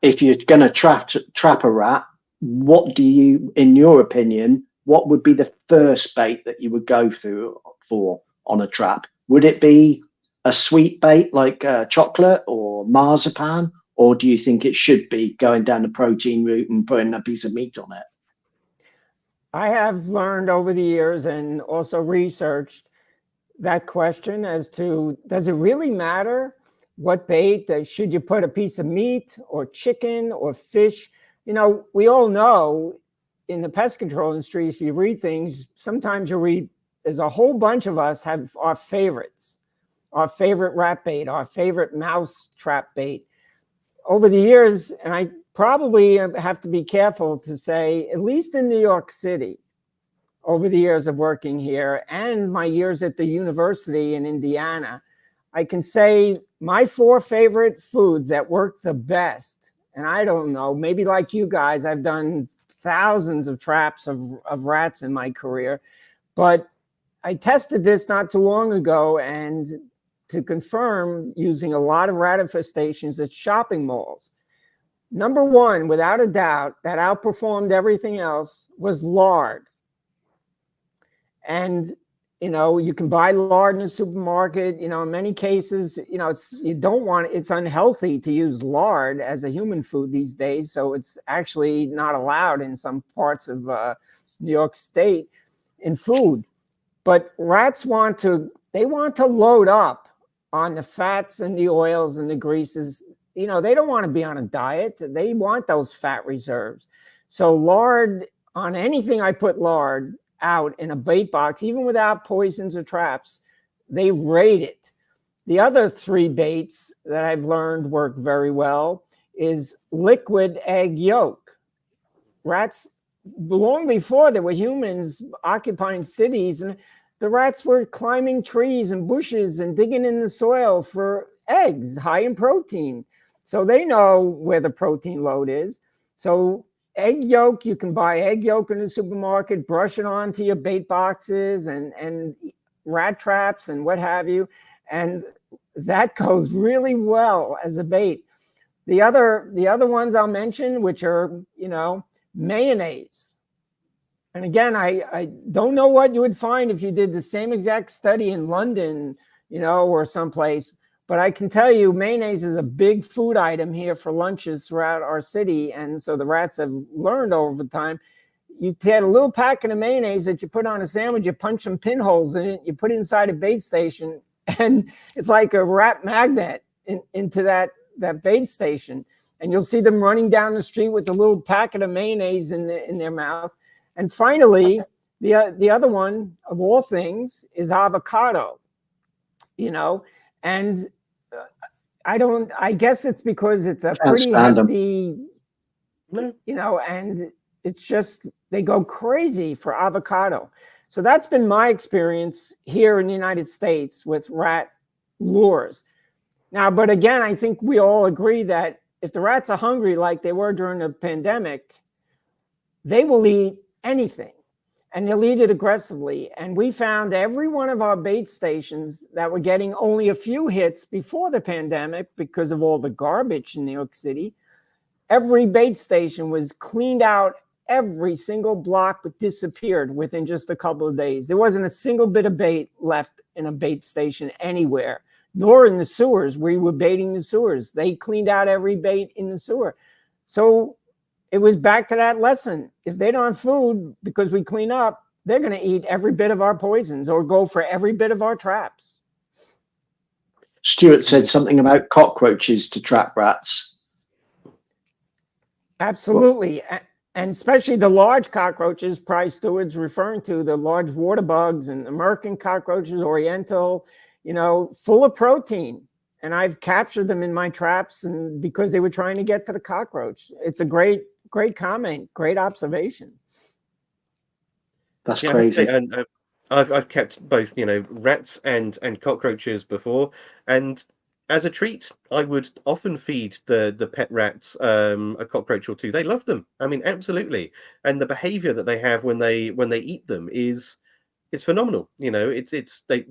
If you're going to trap a rat, what do you, in your opinion, what would be the first bait that you would go for on a trap? Would it be a sweet bait like chocolate or marzipan, or do you think it should be going down the protein route and putting a piece of meat on it? I have learned over the years and also researched that question as to, does it really matter what bait? Should you put a piece of meat or chicken or fish? We all know in the pest control industry, if you read things, sometimes you read, there's a whole bunch of us have our favorites, our favorite rat bait, our favorite mouse trap bait. Over the years, and I probably have to be careful to say, at least in New York City, over the years of working here and my years at the university in Indiana, I can say my 4 favorite foods that work the best, and I don't know, maybe like you guys, I've done thousands of traps of rats in my career, but I tested this not too long ago, and to confirm, using a lot of rat infestations at shopping malls, number 1, without a doubt, that outperformed everything else was lard. And you can buy lard in the supermarket. In many cases, it's unhealthy to use lard as a human food these days. So it's actually not allowed in some parts of New York State in food. But rats want to load up on the fats and the oils and the greases. They don't want to be on a diet. They want those fat reserves. So lard, on anything I put lard out in a bait box, even without poisons or traps, they rate it. The other 3 baits that I've learned work very well is liquid egg yolk. Rats, long before there were humans occupying cities, and the rats were climbing trees and bushes and digging in the soil for eggs high in protein. So they know where the protein load is. So egg yolk, you can buy egg yolk in the supermarket, brush it onto your bait boxes and rat traps and what have you. And that goes really well as a bait. The other ones I'll mention, which are, mayonnaise. And again, I don't know what you would find if you did the same exact study in London, or someplace. But I can tell you, mayonnaise is a big food item here for lunches throughout our city. And so the rats have learned over time. You take a little packet of mayonnaise that you put on a sandwich, you punch some pinholes in it, you put it inside a bait station, and it's like a rat magnet into that bait station. And you'll see them running down the street with a little packet of mayonnaise in their mouth. And finally, the other one of all things is avocado, and I guess it's because it's a pretty hefty, and it's just, they go crazy for avocado. So that's been my experience here in the United States with rat lures. Now, but again, I think we all agree that if the rats are hungry like they were during the pandemic, they will eat anything. And they'll eat it aggressively. And we found every one of our bait stations that were getting only a few hits before the pandemic because of all the garbage in New York City. Every bait station was cleaned out, every single block disappeared within just a couple of days. There wasn't a single bit of bait left in a bait station anywhere, nor in the sewers. We were baiting the sewers. They cleaned out every bait in the sewer. So it was back to that lesson. If they don't have food because we clean up, they're going to eat every bit of our poisons or go for every bit of our traps. Stuart said something about cockroaches to trap rats. Absolutely. And especially the large cockroaches, Price Stewart's referring to, the large water bugs and American cockroaches, Oriental, full of protein. And I've captured them in my traps, and because they were trying to get to the cockroach. It's a great comment, great observation. That's Yeah, I have to crazy. say, and I've kept both, rats and cockroaches before, and as a treat, I would often feed the pet rats a cockroach or two. They love them. I mean, absolutely. And the behavior that they have when they eat them is phenomenal. They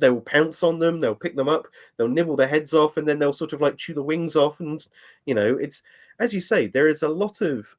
will pounce on them, they'll pick them up, they'll nibble their heads off, and then they'll sort of like chew the wings off. And it's, as you say, there is a lot of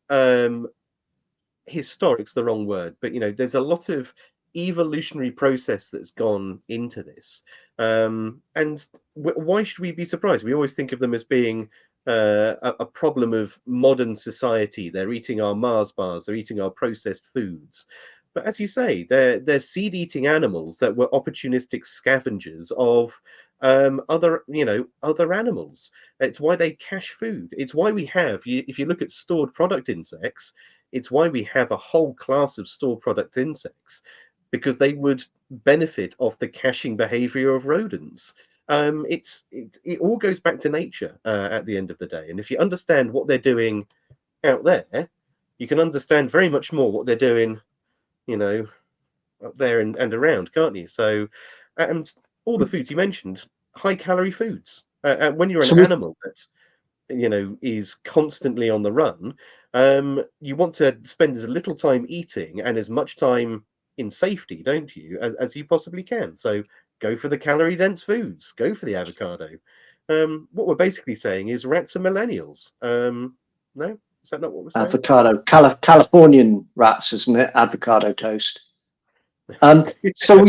historic's the wrong word, but there's a lot of evolutionary process that's gone into this. And why should we be surprised? We always think of them as being a problem of modern society. They're eating our Mars bars, they're eating our processed foods. But as you say, they're seed-eating animals that were opportunistic scavengers of other animals. It's why they cache food. It's why we have, if you look at stored product insects, it's why we have a whole class of stored product insects, because they would benefit off the caching behavior of rodents. It all goes back to nature at the end of the day. And if you understand what they're doing out there, you can understand very much more what they're doing, up there and around, can't you? So, and all the foods you mentioned, high calorie foods. When you're So an we, animal that is constantly on the run, you want to spend as little time eating and as much time in safety, don't you, as you possibly can. So go for the calorie dense foods, go for the avocado. What we're basically saying is rats are millennials. No, is that not what we're saying? avocado, Californian rats, isn't it? Avocado toast. So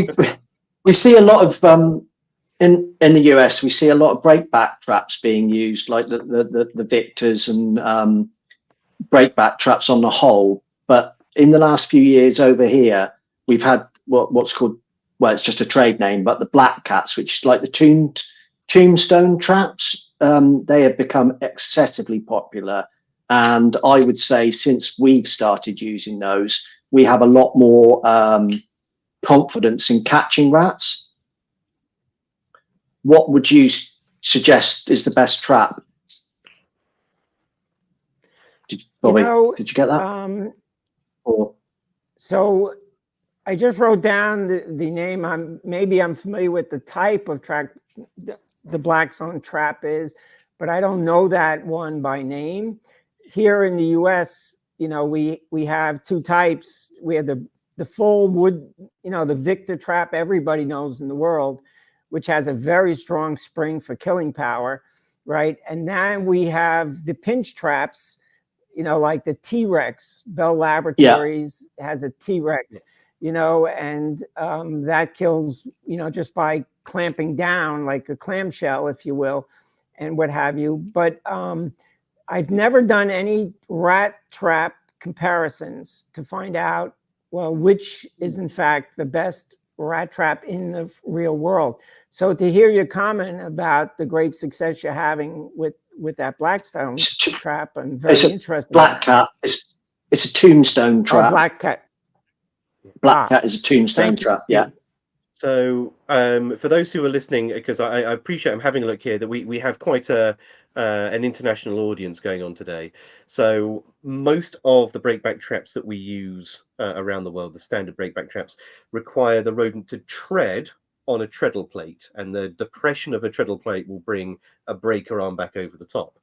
we see a lot of in the US. We see a lot of breakback traps being used, like the Victors and breakback traps on the whole. But in the last few years over here, we've had what's called, well, it's just a trade name, but the black cats, which is like the tombstone traps. They have become excessively popular. And I would say since we've started using those, we have a lot more confidence in catching rats. What would you suggest is the best trap? Bobby, did you get that? So I just wrote down the name. Maybe I'm familiar with the type of trap the black zone trap is, but I don't know that one by name. Here in the US, we have two types. We have the full wood, the Victor trap everybody knows in the world, which has a very strong spring for killing power, right? And then we have the pinch traps, like the T-Rex. Bell Laboratories has a T-Rex, and that kills, just by clamping down like a clamshell, if you will, and what have you. But I've never done any rat trap comparisons to find out, well, which is in fact the best rat trap in the real world. So to hear your comment about the great success you're having with that Blackstone trap, I'm very interested. Black cat. It's a tombstone trap. Oh, black cat. Black cat is a tombstone trap. Yeah. So for those who are listening, because I appreciate, I'm having a look here, that we have quite an international audience going on today. So most of the breakback traps that we use around the world, the standard breakback traps, require the rodent to tread on a treadle plate, and the depression of a treadle plate will bring a breaker arm back over the top.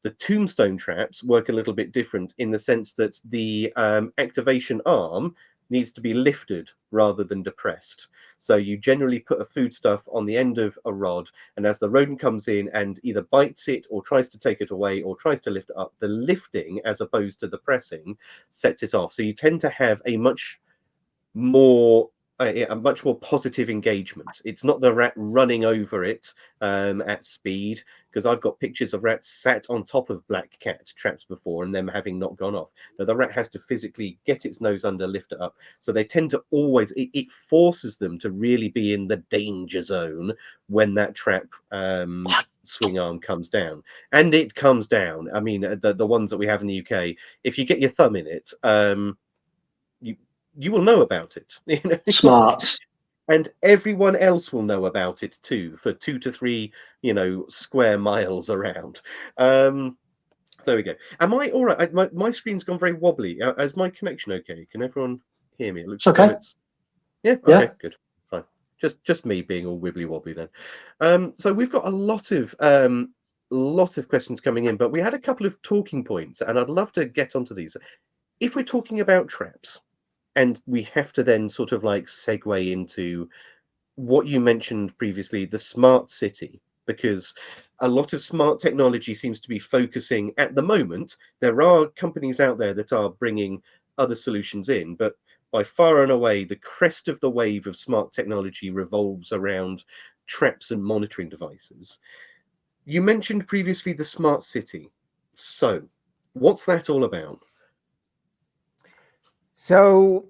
The tombstone traps work a little bit different in the sense that the activation arm needs to be lifted rather than depressed. So you generally put a foodstuff on the end of a rod, and as the rodent comes in and either bites it or tries to take it away or tries to lift it up, the lifting, as opposed to the pressing, sets it off. So you tend to have a much more positive engagement. It's not the rat running over it at speed, because I've got pictures of rats sat on top of black cat traps before and them having not gone off. Now the rat has to physically get its nose under, lift it up. So they tend to always, it forces them to really be in the danger zone when that trap swing arm comes down. And it comes down. I mean, the ones that we have in the UK, if you get your thumb in it, you will know about it. Smarts. And everyone else will know about it too, for 2 to 3, square miles around. So there we go. Am I all right? My screen's gone very wobbly. Is my connection okay? Can everyone hear me? It looks okay. Yeah. Okay. Good. Fine. Just me being all wibbly wobbly then. So we've got a lot of questions coming in, but we had a couple of talking points, and I'd love to get onto these. If we're talking about traps, and we have to then sort of like segue into what you mentioned previously, the smart city, because a lot of smart technology seems to be focusing at the moment. There are companies out there that are bringing other solutions in, but by far and away, the crest of the wave of smart technology revolves around traps and monitoring devices. You mentioned previously the smart city. So, what's that all about? So,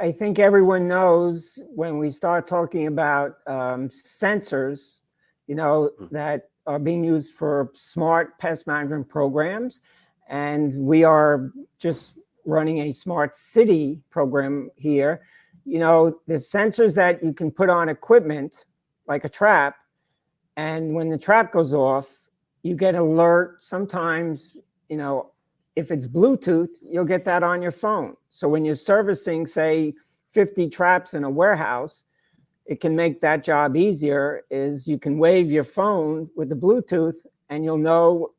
I think everyone knows when we start talking about sensors, that are being used for smart pest management programs. And we are just running a smart city program here. The sensors that you can put on equipment, like a trap, and when the trap goes off, you get alert. Sometimes, if it's Bluetooth, you'll get that on your phone. So when you're servicing, say, 50 traps in a warehouse, it can make that job easier. Is you can wave your phone with the Bluetooth, and you'll know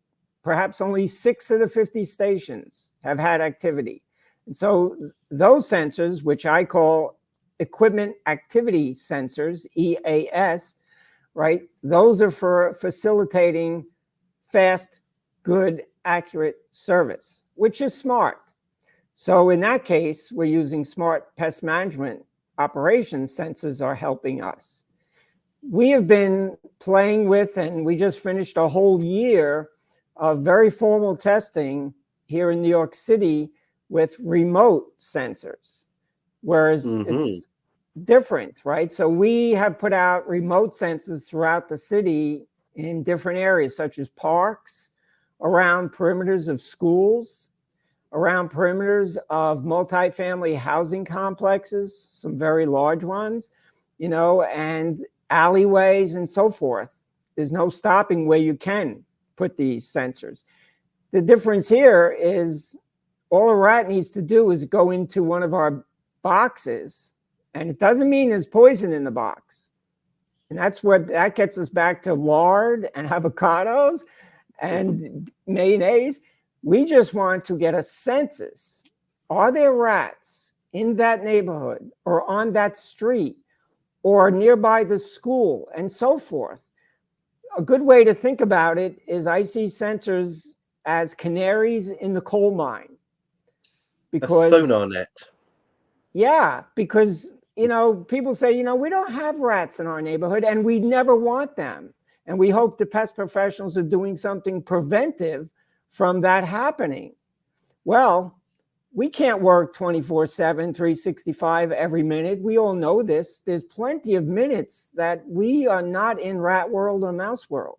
perhaps only 6 of the 50 stations have had activity. And so those sensors, which I call equipment activity sensors, EAS, right? Those are for facilitating fast, good, accurate service, which is smart. So in that case, we're using smart pest management operations. Sensors are helping us. We have been playing with, and we just finished a whole year of very formal testing here in New York City with remote sensors, whereas it's different, right? So we have put out remote sensors throughout the city in different areas, such as parks, around perimeters of schools, around perimeters of multifamily housing complexes, some very large ones, and alleyways and so forth. There's no stopping where you can put these sensors. The difference here is all a rat needs to do is go into one of our boxes, and it doesn't mean there's poison in the box. And that gets us back to lard and avocados and mayonnaise. We just want to get a census. Are there rats in that neighborhood or on that street or nearby the school and so forth? A good way to think about it is I see sensors as canaries in the coal mine. Because a sonar net. Yeah, because people say, we don't have rats in our neighborhood and we never want them. And we hope the pest professionals are doing something preventive from that happening. Well, we can't work 24/7, 365 every minute. We all know this. There's plenty of minutes that we are not in rat world or mouse world.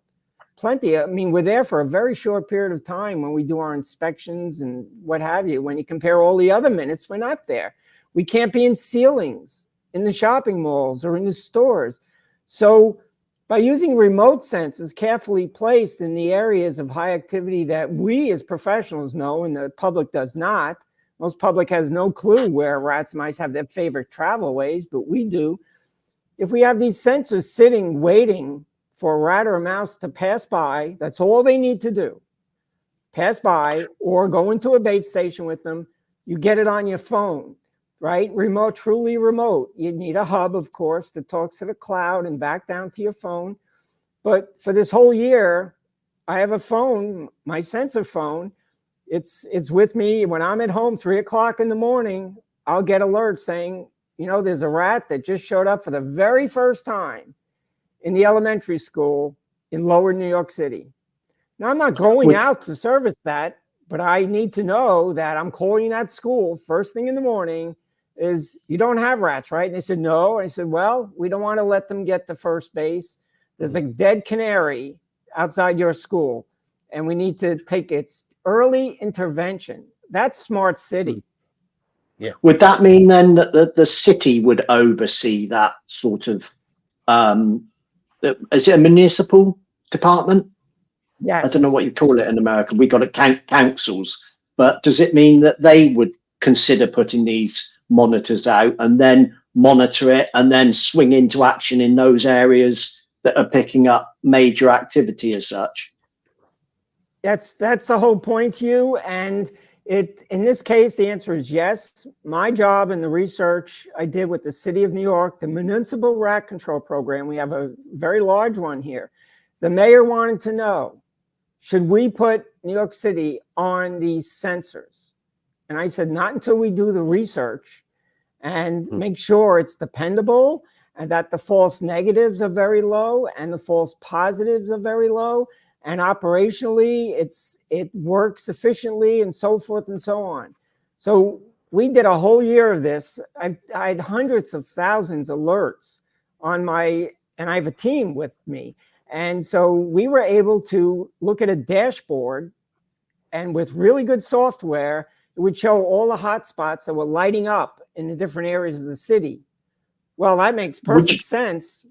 Plenty. I mean, we're there for a very short period of time when we do our inspections and what have you. When you compare all the other minutes, we're not there. We can't be in ceilings, in the shopping malls or in the stores. So by using remote sensors carefully placed in the areas of high activity that we as professionals know and the public does not, most public has no clue where rats, mice have their favorite travel ways, but we do. If we have these sensors sitting, waiting for a rat or a mouse to pass by, that's all they need to do. Pass by or go into a bait station with them. You get it on your phone, right? Remote, truly remote. You need a hub, of course, that talks to the cloud and back down to your phone. But for this whole year, I have a phone, my sensor phone. It's with me when I'm at home, 3 o'clock in the morning. I'll get alerts saying, there's a rat that just showed up for the very first time in the elementary school in Lower New York City. Now, I'm not going out to service that, but I need to know that I'm calling that school first thing in the morning. Is you don't have rats, right? And they said, no. And I said, well, we don't want to let them get to first base. There's a dead canary outside your school, and we need to take its early intervention. That's smart city. Yeah. Would that mean then that the city would oversee that sort of, is it a municipal department? Yes. I don't know what you call it in America. We got it councils, but does it mean that they would consider putting these monitors out, and then monitor it, and then swing into action in those areas that are picking up major activity as such. That's the whole point, Hugh. And in this case, the answer is yes. My job in the research I did with the City of New York, the Municipal Rat Control Program, we have a very large one here. The mayor wanted to know, should we put New York City on these sensors? And I said, not until we do the research and make sure it's dependable and that the false negatives are very low and the false positives are very low. And operationally, it works efficiently and so forth and so on. So we did a whole year of this. I had hundreds of thousands of alerts on and I have a team with me. And so we were able to look at a dashboard, and with really good software, it would show all the hotspots that were lighting up in the different areas of the city. Well, that makes perfect sense.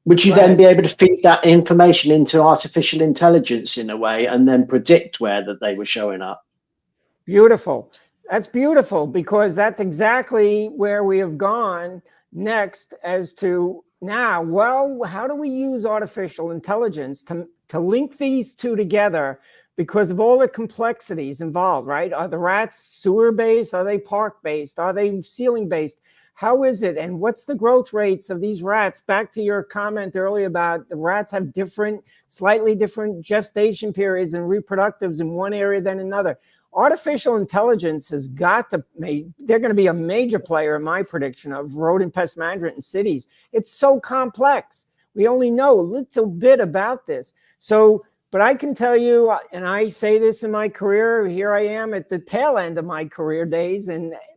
Would you then be able to feed that information into artificial intelligence in a way and then predict where that they were showing up? Beautiful. That's beautiful, because that's exactly where we have gone next as to now, well, how do we use artificial intelligence to link these two together because of all the complexities involved, right? Are the rats sewer-based? Are they park-based? Are they ceiling-based? How is it? And what's the growth rates of these rats? Back to your comment earlier about the rats have slightly different gestation periods and reproductives in one area than another. Artificial intelligence has got to they're going to be a major player in my prediction of rodent pest management in cities. It's so complex. We only know a little bit about this. So, but I can tell you, and I say this in my career, here I am at the tail end of my career days,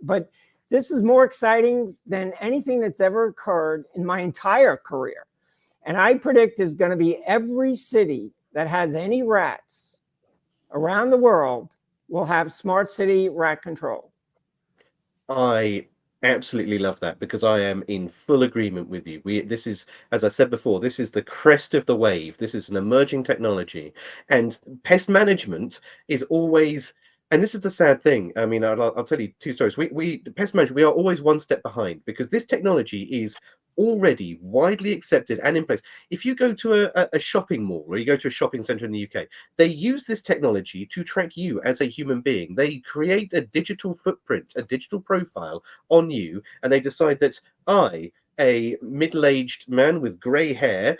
but this is more exciting than anything that's ever occurred in my entire career. And I predict there's going to be every city that has any rats around the world will have smart city rat control. I absolutely love that, because I am in full agreement with you. This is, as I said before, this is the crest of the wave. This is an emerging technology, and pest management is always. And this is the sad thing. I mean, I'll tell you two stories. We pest management, we are always one step behind, because this technology is already widely accepted and in place. If you go to a shopping mall, or you go to a shopping center in the UK, they use this technology to track you as a human being. They create a digital footprint, a digital profile on you, and they decide that a middle-aged man with grey hair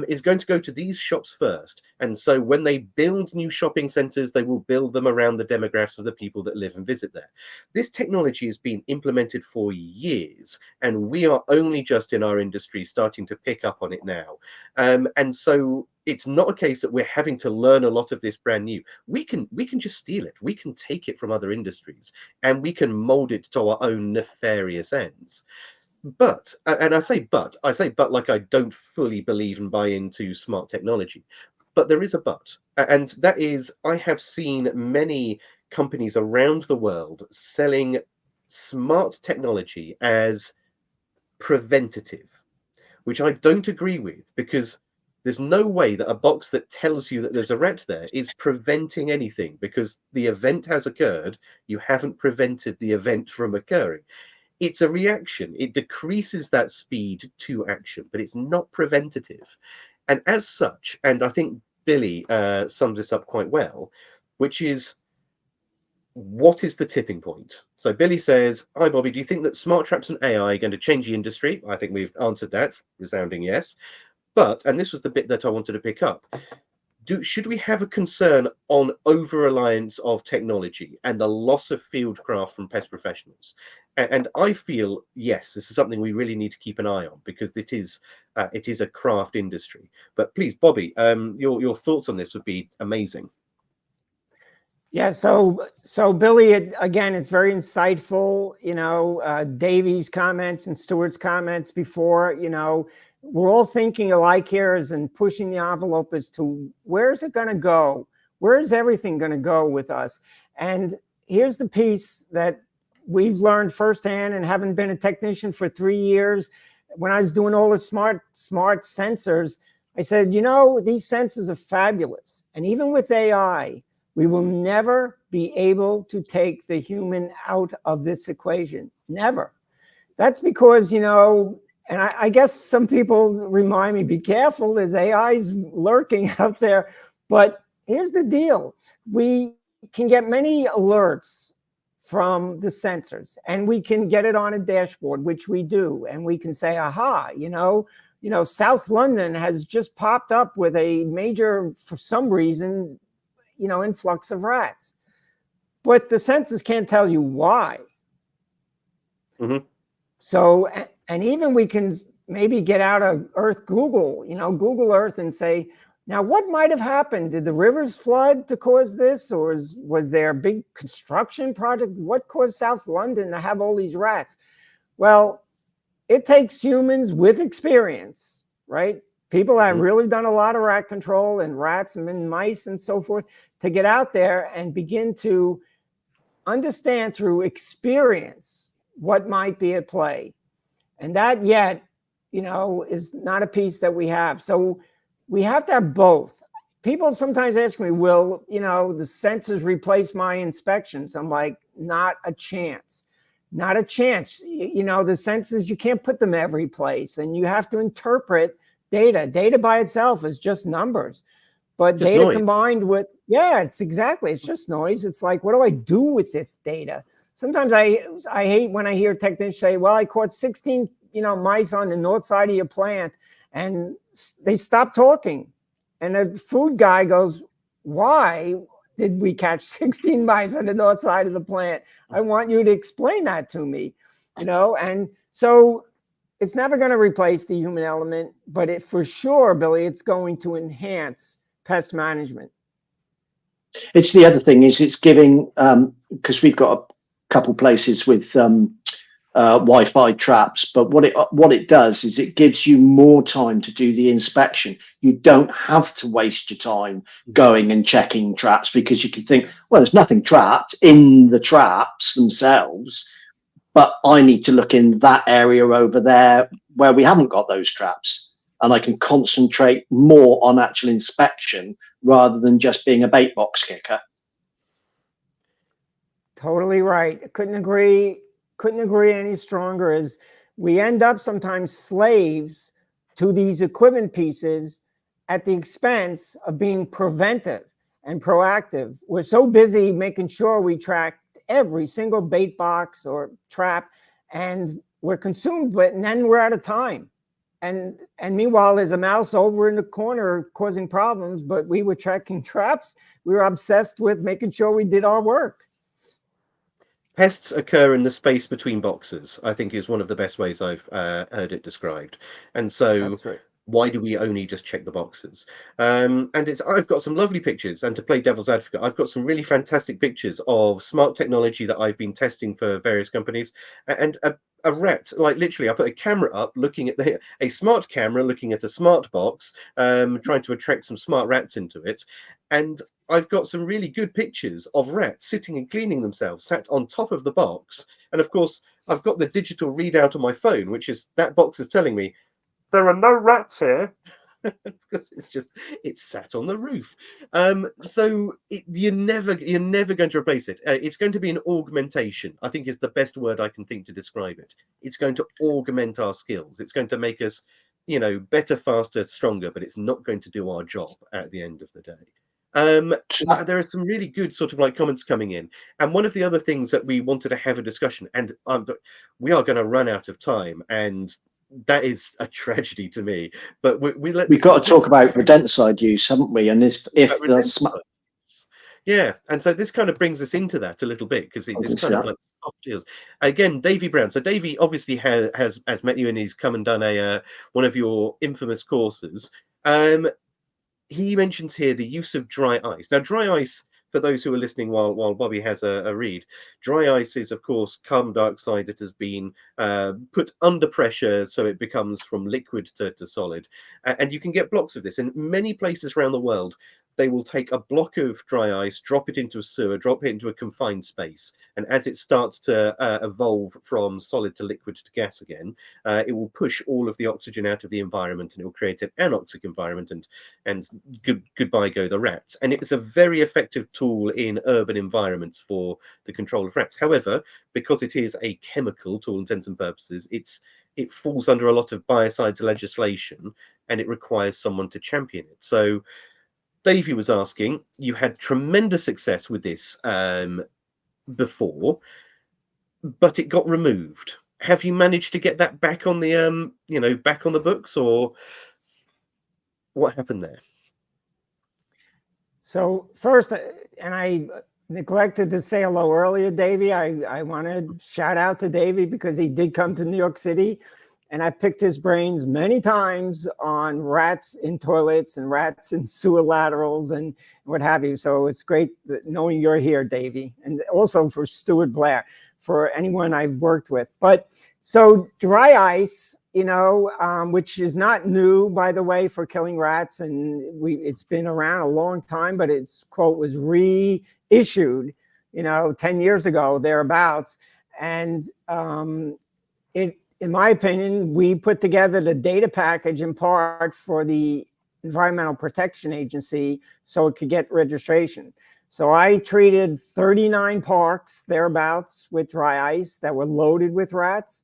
is going to go to these shops first. And so when they build new shopping centres, they will build them around the demographics of the people that live and visit there. This technology has been implemented for years, and we are only just in our industry starting to pick up on it now. And so it's not a case that we're having to learn a lot of this brand new. We can just steal it. We can take it from other industries, and we can mold it to our own nefarious ends. But, and I say but like I don't fully believe and buy into smart technology. But there is a but, and that is, I have seen many companies around the world selling smart technology as preventative, which I don't agree with, because there's no way that a box that tells you that there's a rat there is preventing anything, because the event has occurred. You haven't prevented the event from occurring. It's a reaction. It decreases that speed to action, but it's not preventative. And as such, and I think Billy sums this up quite well, which is, what is the tipping point? So Billy says, hi, Bobby, do you think that smart traps and AI are going to change the industry? I think we've answered that, resounding yes. But, and this was the bit that I wanted to pick up, should we have a concern on over-reliance of technology and the loss of field craft from pest professionals? And I feel, yes, this is something we really need to keep an eye on, because it is a craft industry. But please, Bobby, your thoughts on this would be amazing. Yeah, so Billy, again, it's very insightful. You know, Davy's comments and Stuart's comments before, you know, we're all thinking alike here and pushing the envelope as to where's it going to go? Where is everything going to go with us? And here's the piece that we've learned firsthand, and having been a technician for 3 years, when I was doing all the smart sensors, I said, you know, these sensors are fabulous. And even with AI, we will never be able to take the human out of this equation. Never. That's because, you know, and I guess some people remind me, be careful, there's AIs lurking out there. But here's the deal. We can get many alerts from the sensors, and we can get it on a dashboard, which we do. And we can say, aha, you know, South London has just popped up with a major, for some reason, you know, influx of rats. But the sensors can't tell you why. Mm-hmm. So, and even we can maybe get out of Earth Google, you know, Google Earth, and say, now what might have happened? Did the rivers flood to cause this? Or was there a big construction project? What caused South London to have all these rats? Well, it takes humans with experience, right? People have really done a lot of rat control and rats and mice and so forth to get out there and begin to understand through experience what might be at play. And that yet, you know, is not a piece that we have. So we have to have both. People sometimes ask me, will, you know, the sensors replace my inspections? I'm like, not a chance. Not a chance. You know, the sensors, you can't put them every place, and you have to interpret data. Data by itself is just numbers. But just data noise. Combined with, yeah, it's just noise. It's like, what do I do with this data? Sometimes I hate when I hear technicians say, well, I caught 16, you know, mice on the north side of your plant, and they stop talking. And the food guy goes, why did we catch 16 mice on the north side of the plant? I want you to explain that to me, you know? And so it's never going to replace the human element, but it for sure, Billy, it's going to enhance pest management. It's the other thing is it's giving, because we've got a couple places with Wi-Fi traps, but what it does is it gives you more time to do the inspection. You don't have to waste your time going and checking traps, because you can think, well, there's nothing trapped in the traps themselves, but I need to look in that area over there where we haven't got those traps. And I can concentrate more on actual inspection rather than just being a bait box kicker. Totally right. Couldn't agree any stronger. As we end up sometimes slaves to these equipment pieces at the expense of being preventive and proactive. We're so busy making sure we track every single bait box or trap, and we're consumed, and then we're out of time. And meanwhile, there's a mouse over in the corner causing problems, but we were tracking traps. We were obsessed with making sure we did our work. Pests occur in the space between boxes, I think, is one of the best ways I've heard it described. And so right. Why do we only just check the boxes? And I've got some lovely pictures, and to play devil's advocate, I've got some really fantastic pictures of smart technology that I've been testing for various companies. And a rat, like literally, I put a camera up looking at a smart camera looking at a smart box, trying to attract some smart rats into it. And I've got some really good pictures of rats sitting and cleaning themselves, sat on top of the box. And of course, I've got the digital readout on my phone, which is that box is telling me there are no rats here. Because it's sat on the roof. So you're never going to replace it. It's going to be an augmentation, I think, is the best word I can think to describe it. It's going to augment our skills. It's going to make us, you know, better, faster, stronger, but it's not going to do our job at the end of the day. There are some really good sort of like comments coming in, and one of the other things that we wanted to have a discussion, and we are going to run out of time, and that is a tragedy to me. But we've got to talk about rodenticide use, haven't we? And if yeah, and so this kind of brings us into that a little bit, because it's kind of like soft deals. Again, Davy Brown. So Davy obviously has met you, and he's come and done one of your infamous courses. He mentions here the use of dry ice. Now, dry ice, for those who are listening while Bobby has a read, dry ice is, of course, carbon dioxide that has been put under pressure, so it becomes from liquid to solid. And you can get blocks of this in many places around the world. they will take a block of dry ice, drop it into a sewer, drop it into a confined space, and as it starts to evolve from solid to liquid to gas again, it will push all of the oxygen out of the environment, and it will create an anoxic environment, and goodbye go the rats. And it's a very effective tool in urban environments for the control of rats. However, because it is a chemical, to all intents and purposes, it falls under a lot of biocides legislation, and it requires someone to champion it. So Davey was asking, you had tremendous success with this before, but it got removed. Have you managed to get that back on the back on the books, or what happened there? So first, and I neglected to say hello earlier, Davey. I want to shout out to Davey because he did come to New York City, and I picked his brains many times on rats in toilets and rats in sewer laterals and what have you. So it's great knowing you're here, Davey, and also for Stuart Blair, for anyone I've worked with. But so dry ice, which is not new, by the way, for killing rats, and it's been around a long time, but its quote was reissued, 10 years ago, thereabouts. And in my opinion, we put together the data package in part for the Environmental Protection Agency so it could get registration. So I treated 39 parks thereabouts with dry ice that were loaded with rats.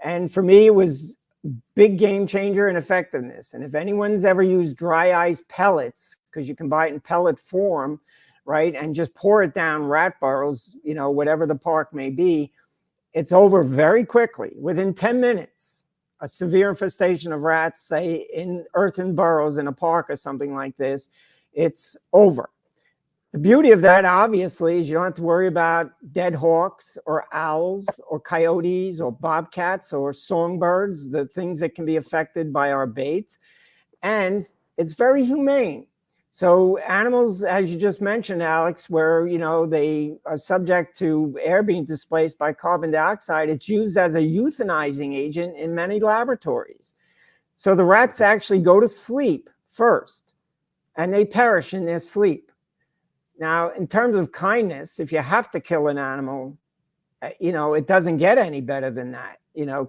And for me, it was a big game changer in effectiveness. And if anyone's ever used dry ice pellets, because you can buy it in pellet form, right, and just pour it down rat burrows, whatever the park may be, it's over very quickly. Within 10 minutes, a severe infestation of rats, say in earthen burrows in a park or something like this, it's over. The beauty of that, obviously, is you don't have to worry about dead hawks or owls or coyotes or bobcats or songbirds, the things that can be affected by our baits. And it's very humane. So animals, as you just mentioned, Alex, where, they are subject to air being displaced by carbon dioxide, it's used as a euthanizing agent in many laboratories. So the rats actually go to sleep first, and they perish in their sleep. Now, in terms of kindness, if you have to kill an animal, it doesn't get any better than that,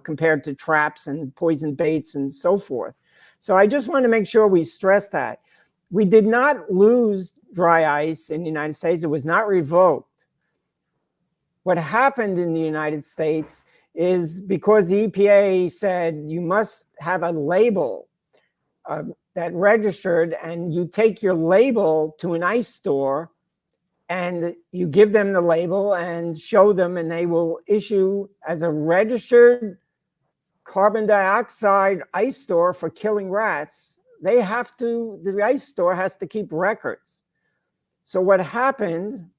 compared to traps and poison baits and so forth. So I just want to make sure we stress that. We did not lose dry ice in the United States. It was not revoked. What happened in the United States is because the EPA said you must have a label that registered, and you take your label to an ice store and you give them the label and show them, and they will issue as a registered carbon dioxide ice store for killing rats. The ice store has to keep records. So what happened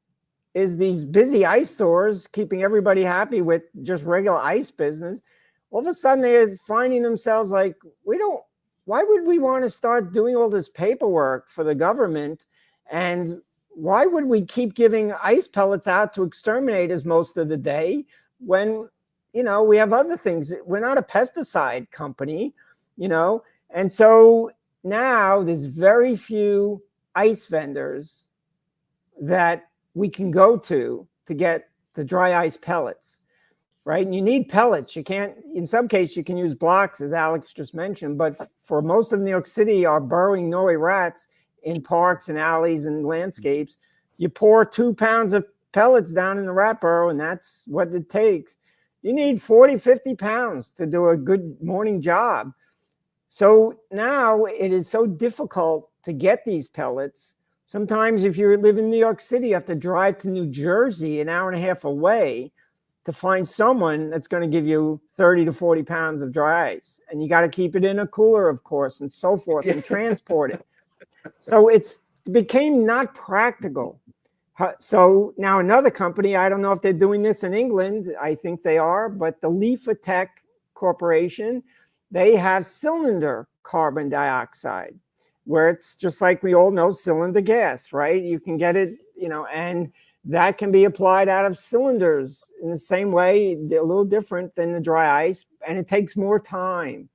is these busy ice stores, keeping everybody happy with just regular ice business, all of a sudden they're finding themselves like, why would we want to start doing all this paperwork for the government? And why would we keep giving ice pellets out to exterminators most of the day when, we have other things? We're not a pesticide company, and so now there's very few ice vendors that we can go to get the dry ice pellets, right? And you need pellets. You can't, in some cases, you can use blocks, as Alex just mentioned, but for most of New York City, our burrowing Norway rats in parks and alleys and landscapes, you pour 2 pounds of pellets down in the rat burrow, and that's what it takes. You need 40, 50 pounds to do a good morning job. So now it is so difficult to get these pellets. Sometimes if you live in New York City, you have to drive to New Jersey, an hour and a half away, to find someone that's going to give you 30 to 40 pounds of dry ice. And you got to keep it in a cooler, of course, and so forth, and transport it. So it became not practical. So now another company, I don't know if they're doing this in England, I think they are, but the Leafotech Corporation, they have cylinder carbon dioxide, where it's just like we all know cylinder gas, right? You can get it, and that can be applied out of cylinders in the same way, a little different than the dry ice, and it takes more time,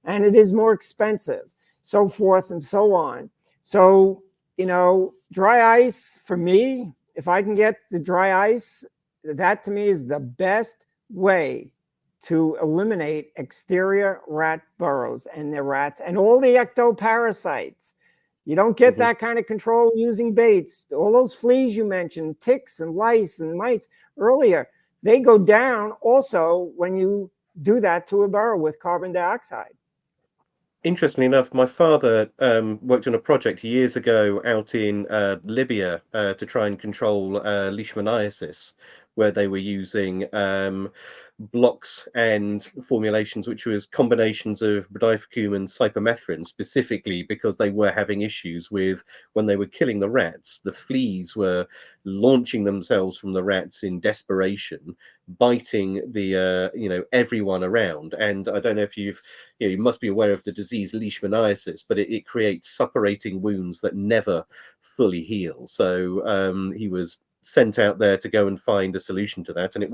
and it is more expensive, so forth and so on. So dry ice for me, if I can get the dry ice, that to me is the best way to eliminate exterior rat burrows and their rats and all the ectoparasites. You don't get that kind of control using baits. All those fleas you mentioned, ticks and lice and mice earlier, they go down also when you do that to a burrow with carbon dioxide. Interestingly enough, my father worked on a project years ago out in Libya to try and control leishmaniasis, where they were using blocks and formulations which was combinations of brodifacoum and cypermethrin, specifically because they were having issues with when they were killing the rats. The fleas were launching themselves from the rats in desperation, biting the everyone around. And I don't know if you must be aware of the disease leishmaniasis, but it creates suppurating wounds that never fully heal. So he was sent out there to go and find a solution to that, and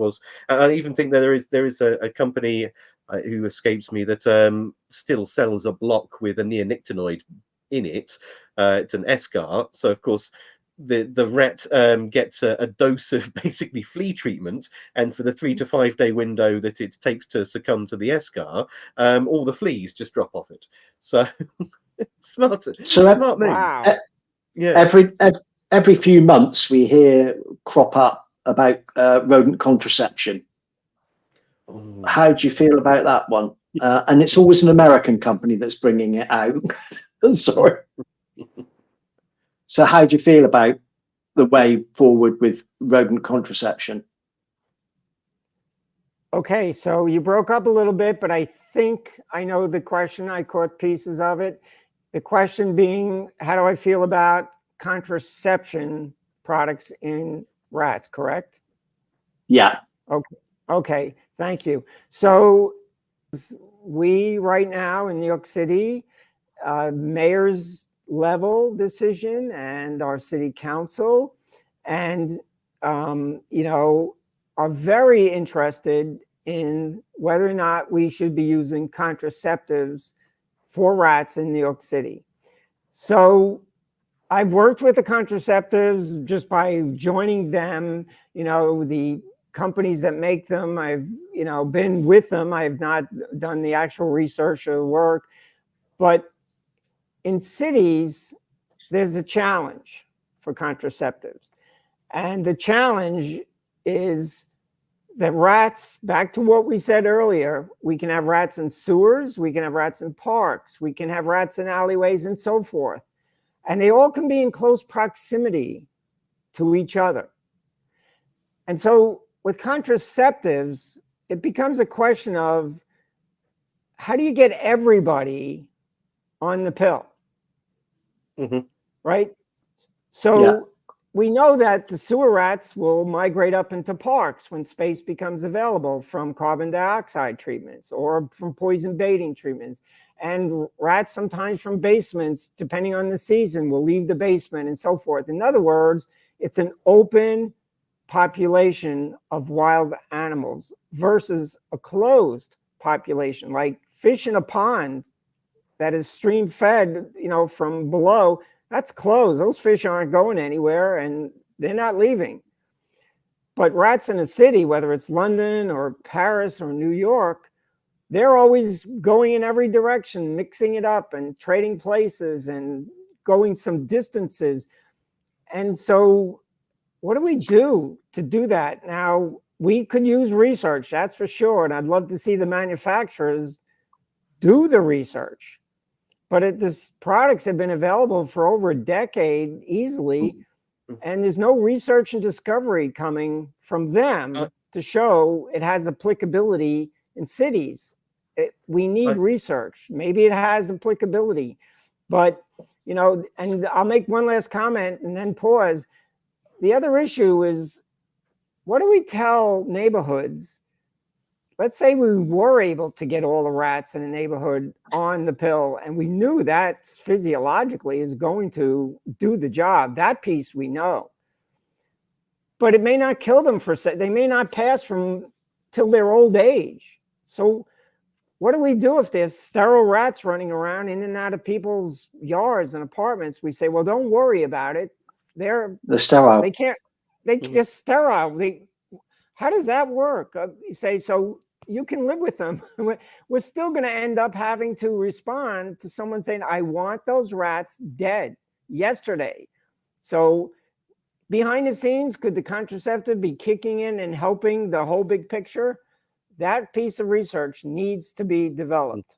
I even think that there is a company who escapes me that still sells a block with a neonicotinoid in it. It's an escar, so of course the rat gets a dose of basically flea treatment, and for the 3 to 5 day window that it takes to succumb to the escar, all the fleas just drop off it. So smart move. Wow. Yeah. Every few months we hear crop up about rodent contraception. Ooh. How do you feel about that one? And it's always an American company that's bringing it out. Sorry. So how do you feel about the way forward with rodent contraception? Okay, so you broke up a little bit, but I think I know the question. I caught pieces of it. The question being, how do I feel about contraception products in rats, correct? Yeah. Okay, thank you. So we right now in New York City, mayor's level decision and our city council, and are very interested in whether or not we should be using contraceptives for rats in New York City. So I've worked with the contraceptives just by joining them, the companies that make them. I've, been with them. I've not done the actual research or work, but in cities, there's a challenge for contraceptives. And the challenge is that rats, back to what we said earlier, we can have rats in sewers, we can have rats in parks, we can have rats in alleyways and so forth. And they all can be in close proximity to each other. And so with contraceptives, it becomes a question of how do you get everybody on the pill? Right? So we know that the sewer rats will migrate up into parks when space becomes available from carbon dioxide treatments or from poison baiting treatments. And rats sometimes from basements, depending on the season, will leave the basement and so forth. In other words, it's an open population of wild animals versus a closed population, like fish in a pond that is stream fed, from below. That's closed. Those fish aren't going anywhere and they're not leaving. But rats in a city, whether it's London or Paris or New York, they're always going in every direction, mixing it up and trading places and going some distances. And so what do we do to do that? Now, we could use research, that's for sure. And I'd love to see the manufacturers do the research. But these products have been available for over a decade easily, and there's no research and discovery coming from them to show it has applicability in cities. We need research. Maybe it has applicability, but, and I'll make one last comment and then pause. The other issue is, what do we tell neighborhoods? Let's say we were able to get all the rats in a neighborhood on the pill, and we knew that physiologically is going to do the job. That piece we know. But it may not kill them they may not pass from till their old age. So what do we do if there's sterile rats running around in and out of people's yards and apartments? We say, well, don't worry about it. They're sterile. They're sterile. How does that work? You say, so you can live with them. We're still going to end up having to respond to someone saying, I want those rats dead yesterday. So behind the scenes, could the contraceptive be kicking in and helping the whole big picture? That piece of research needs to be developed.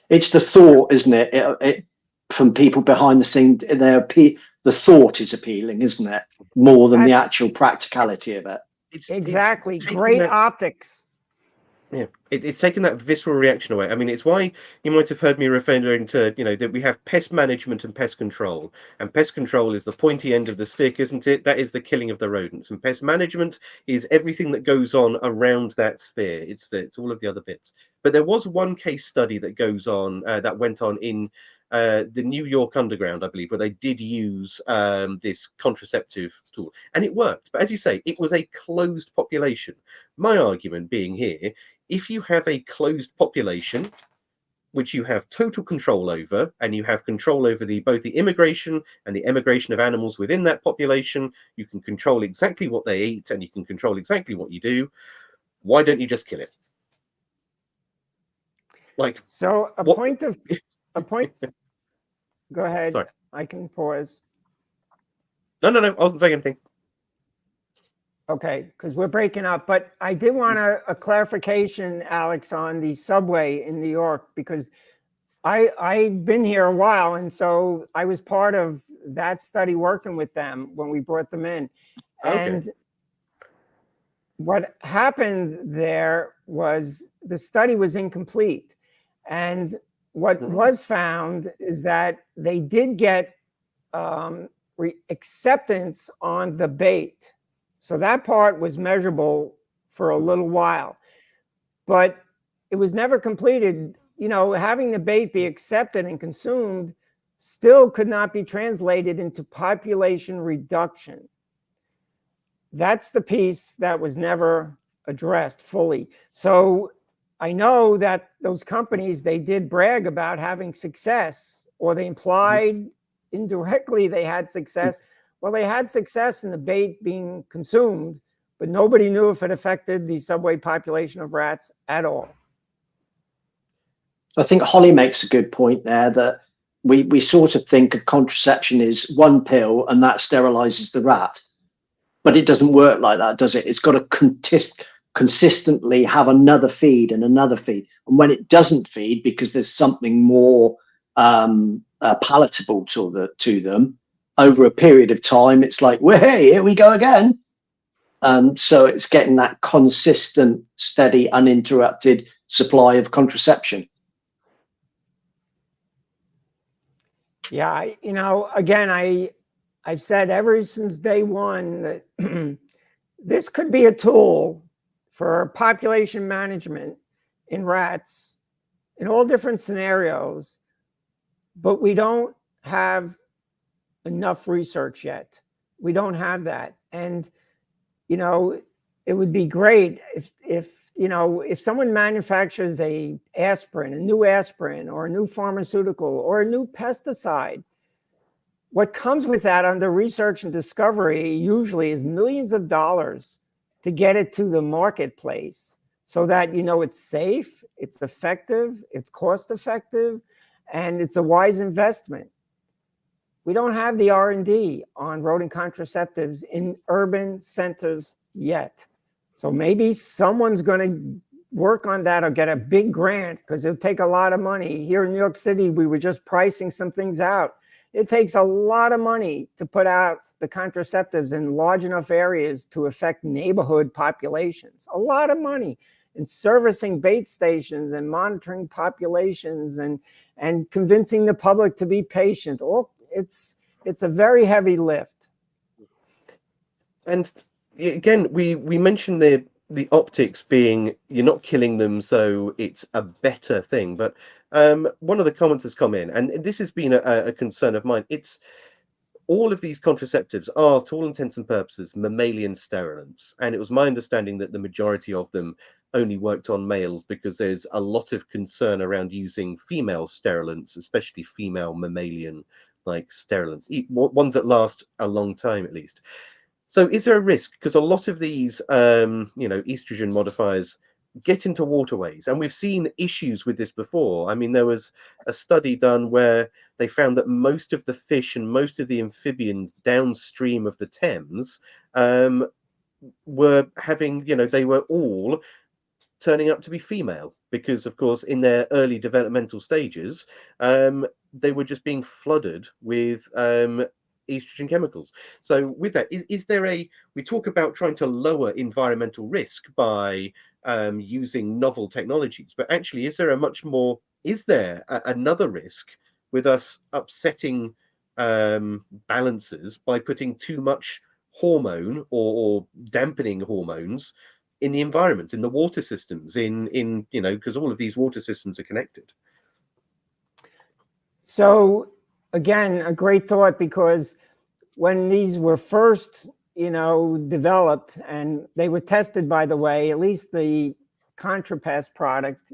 It's the thought, isn't it? It from people behind the scenes, the thought is appealing, isn't it? More than the actual practicality of it. Exactly. Great optics. Yeah, it's taken that visceral reaction away. I mean, it's why you might have heard me referring to, that we have pest management and pest control. And pest control is the pointy end of the stick, isn't it? That is the killing of the rodents. And pest management is everything that goes on around that sphere. It's all of the other bits. But there was one case study that went on in the New York Underground, I believe, where they did use this contraceptive tool, and it worked. But as you say, it was a closed population. My argument being here, if you have a closed population, which you have total control over, and you have control over both the immigration and the emigration of animals within that population, you can control exactly what they eat, and you can control exactly what you do. Why don't you just kill it? So a point. Go ahead. Sorry. I can pause. No, I wasn't saying anything. Okay, because we're breaking up. But I did want a clarification, Alex, on the subway in New York, because I've been here a while, and so I was part of that study working with them when we brought them in. Okay. And what happened there was the study was incomplete. And what was found is that they did get acceptance on the bait. So that part was measurable for a little while, but it was never completed. Having the bait be accepted and consumed still could not be translated into population reduction. That's the piece that was never addressed fully. So I know that those companies, they did brag about having success, or they implied indirectly they had success. Well, they had success in the bait being consumed, but nobody knew if it affected the subway population of rats at all. I think Holly makes a good point there, that we sort of think of contraception is one pill and that sterilizes the rat. But it doesn't work like that, does it? It's got to consistently have another feed and another feed. And when it doesn't feed, because there's something more palatable to them, over a period of time, it's like, well, hey, here we go again. So it's getting that consistent, steady, uninterrupted supply of contraception. Yeah, again, I've said ever since day one that this could be a tool for population management in rats in all different scenarios, but we don't have enough research yet. We don't have that. And, it would be great if someone manufactures a new aspirin or a new pharmaceutical or a new pesticide. What comes with that under research and discovery usually is millions of dollars to get it to the marketplace, so that it's safe, it's effective, it's cost effective, and it's a wise investment. We don't have the R&D on rodent contraceptives in urban centers yet. So maybe someone's going to work on that or get a big grant, because it'll take a lot of money. Here in New York City, we were just pricing some things out. It takes a lot of money to put out the contraceptives in large enough areas to affect neighborhood populations. A lot of money in servicing bait stations and monitoring populations and convincing the public to be patient. It's a very heavy lift. And again, we mentioned the optics being you're not killing them, so it's a better thing. But one of the comments has come in, and this has been a concern of mine. It's all of these contraceptives are, to all intents and purposes, mammalian sterilants. And it was my understanding that the majority of them only worked on males because there's a lot of concern around using female sterilants, especially female mammalian like sterilants, ones that last a long time at least. So is there a risk? Because a lot of these, estrogen modifiers get into waterways, and we've seen issues with this before. I mean, there was a study done where they found that most of the fish and most of the amphibians downstream of the Thames were having, they were all turning up to be female because, of course, in their early developmental stages, they were just being flooded with estrogen chemicals. So with that, is there we talk about trying to lower environmental risk by using novel technologies, but actually is there another risk with us upsetting balances by putting too much hormone or dampening hormones in the environment, in the water systems, because all of these water systems are connected? So again, a great thought, because when these were first, developed, and they were tested, by the way, at least the ContraPest product,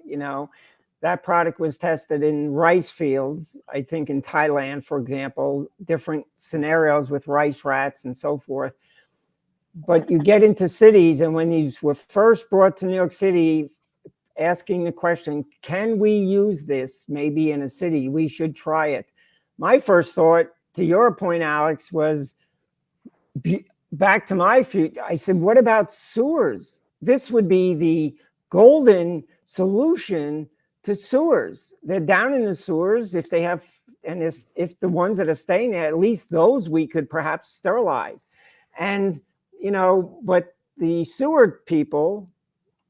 that product was tested in rice fields, I think in Thailand, for example, different scenarios with rice rats and so forth. But you get into cities, and when these were first brought to New York City, asking the question, can we use this maybe in a city? We should try it. My first thought, to your point, Alex, was back to my feet. I said, what about sewers? This would be the golden solution to sewers. They're down in the sewers. If they have, and if the ones that are staying there, at least those we could perhaps sterilize. And, but the sewer people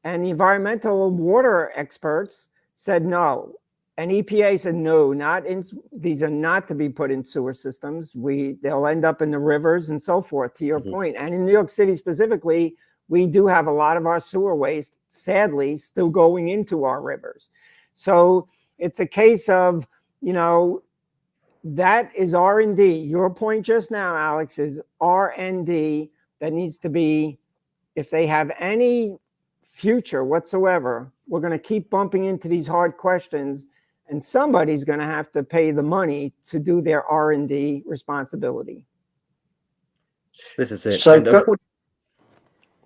and the environmental water experts said no. And EPA said no, these are not to be put in sewer systems. They'll end up in the rivers and so forth, to your point. And in New York City specifically, we do have a lot of our sewer waste, sadly, still going into our rivers. So it's a case of, that is R&D. Your point just now, Alex, is R&D that needs to be, if they have any future whatsoever, we're going to keep bumping into these hard questions, and somebody's going to have to pay the money to do their R&D responsibility. This is it. So,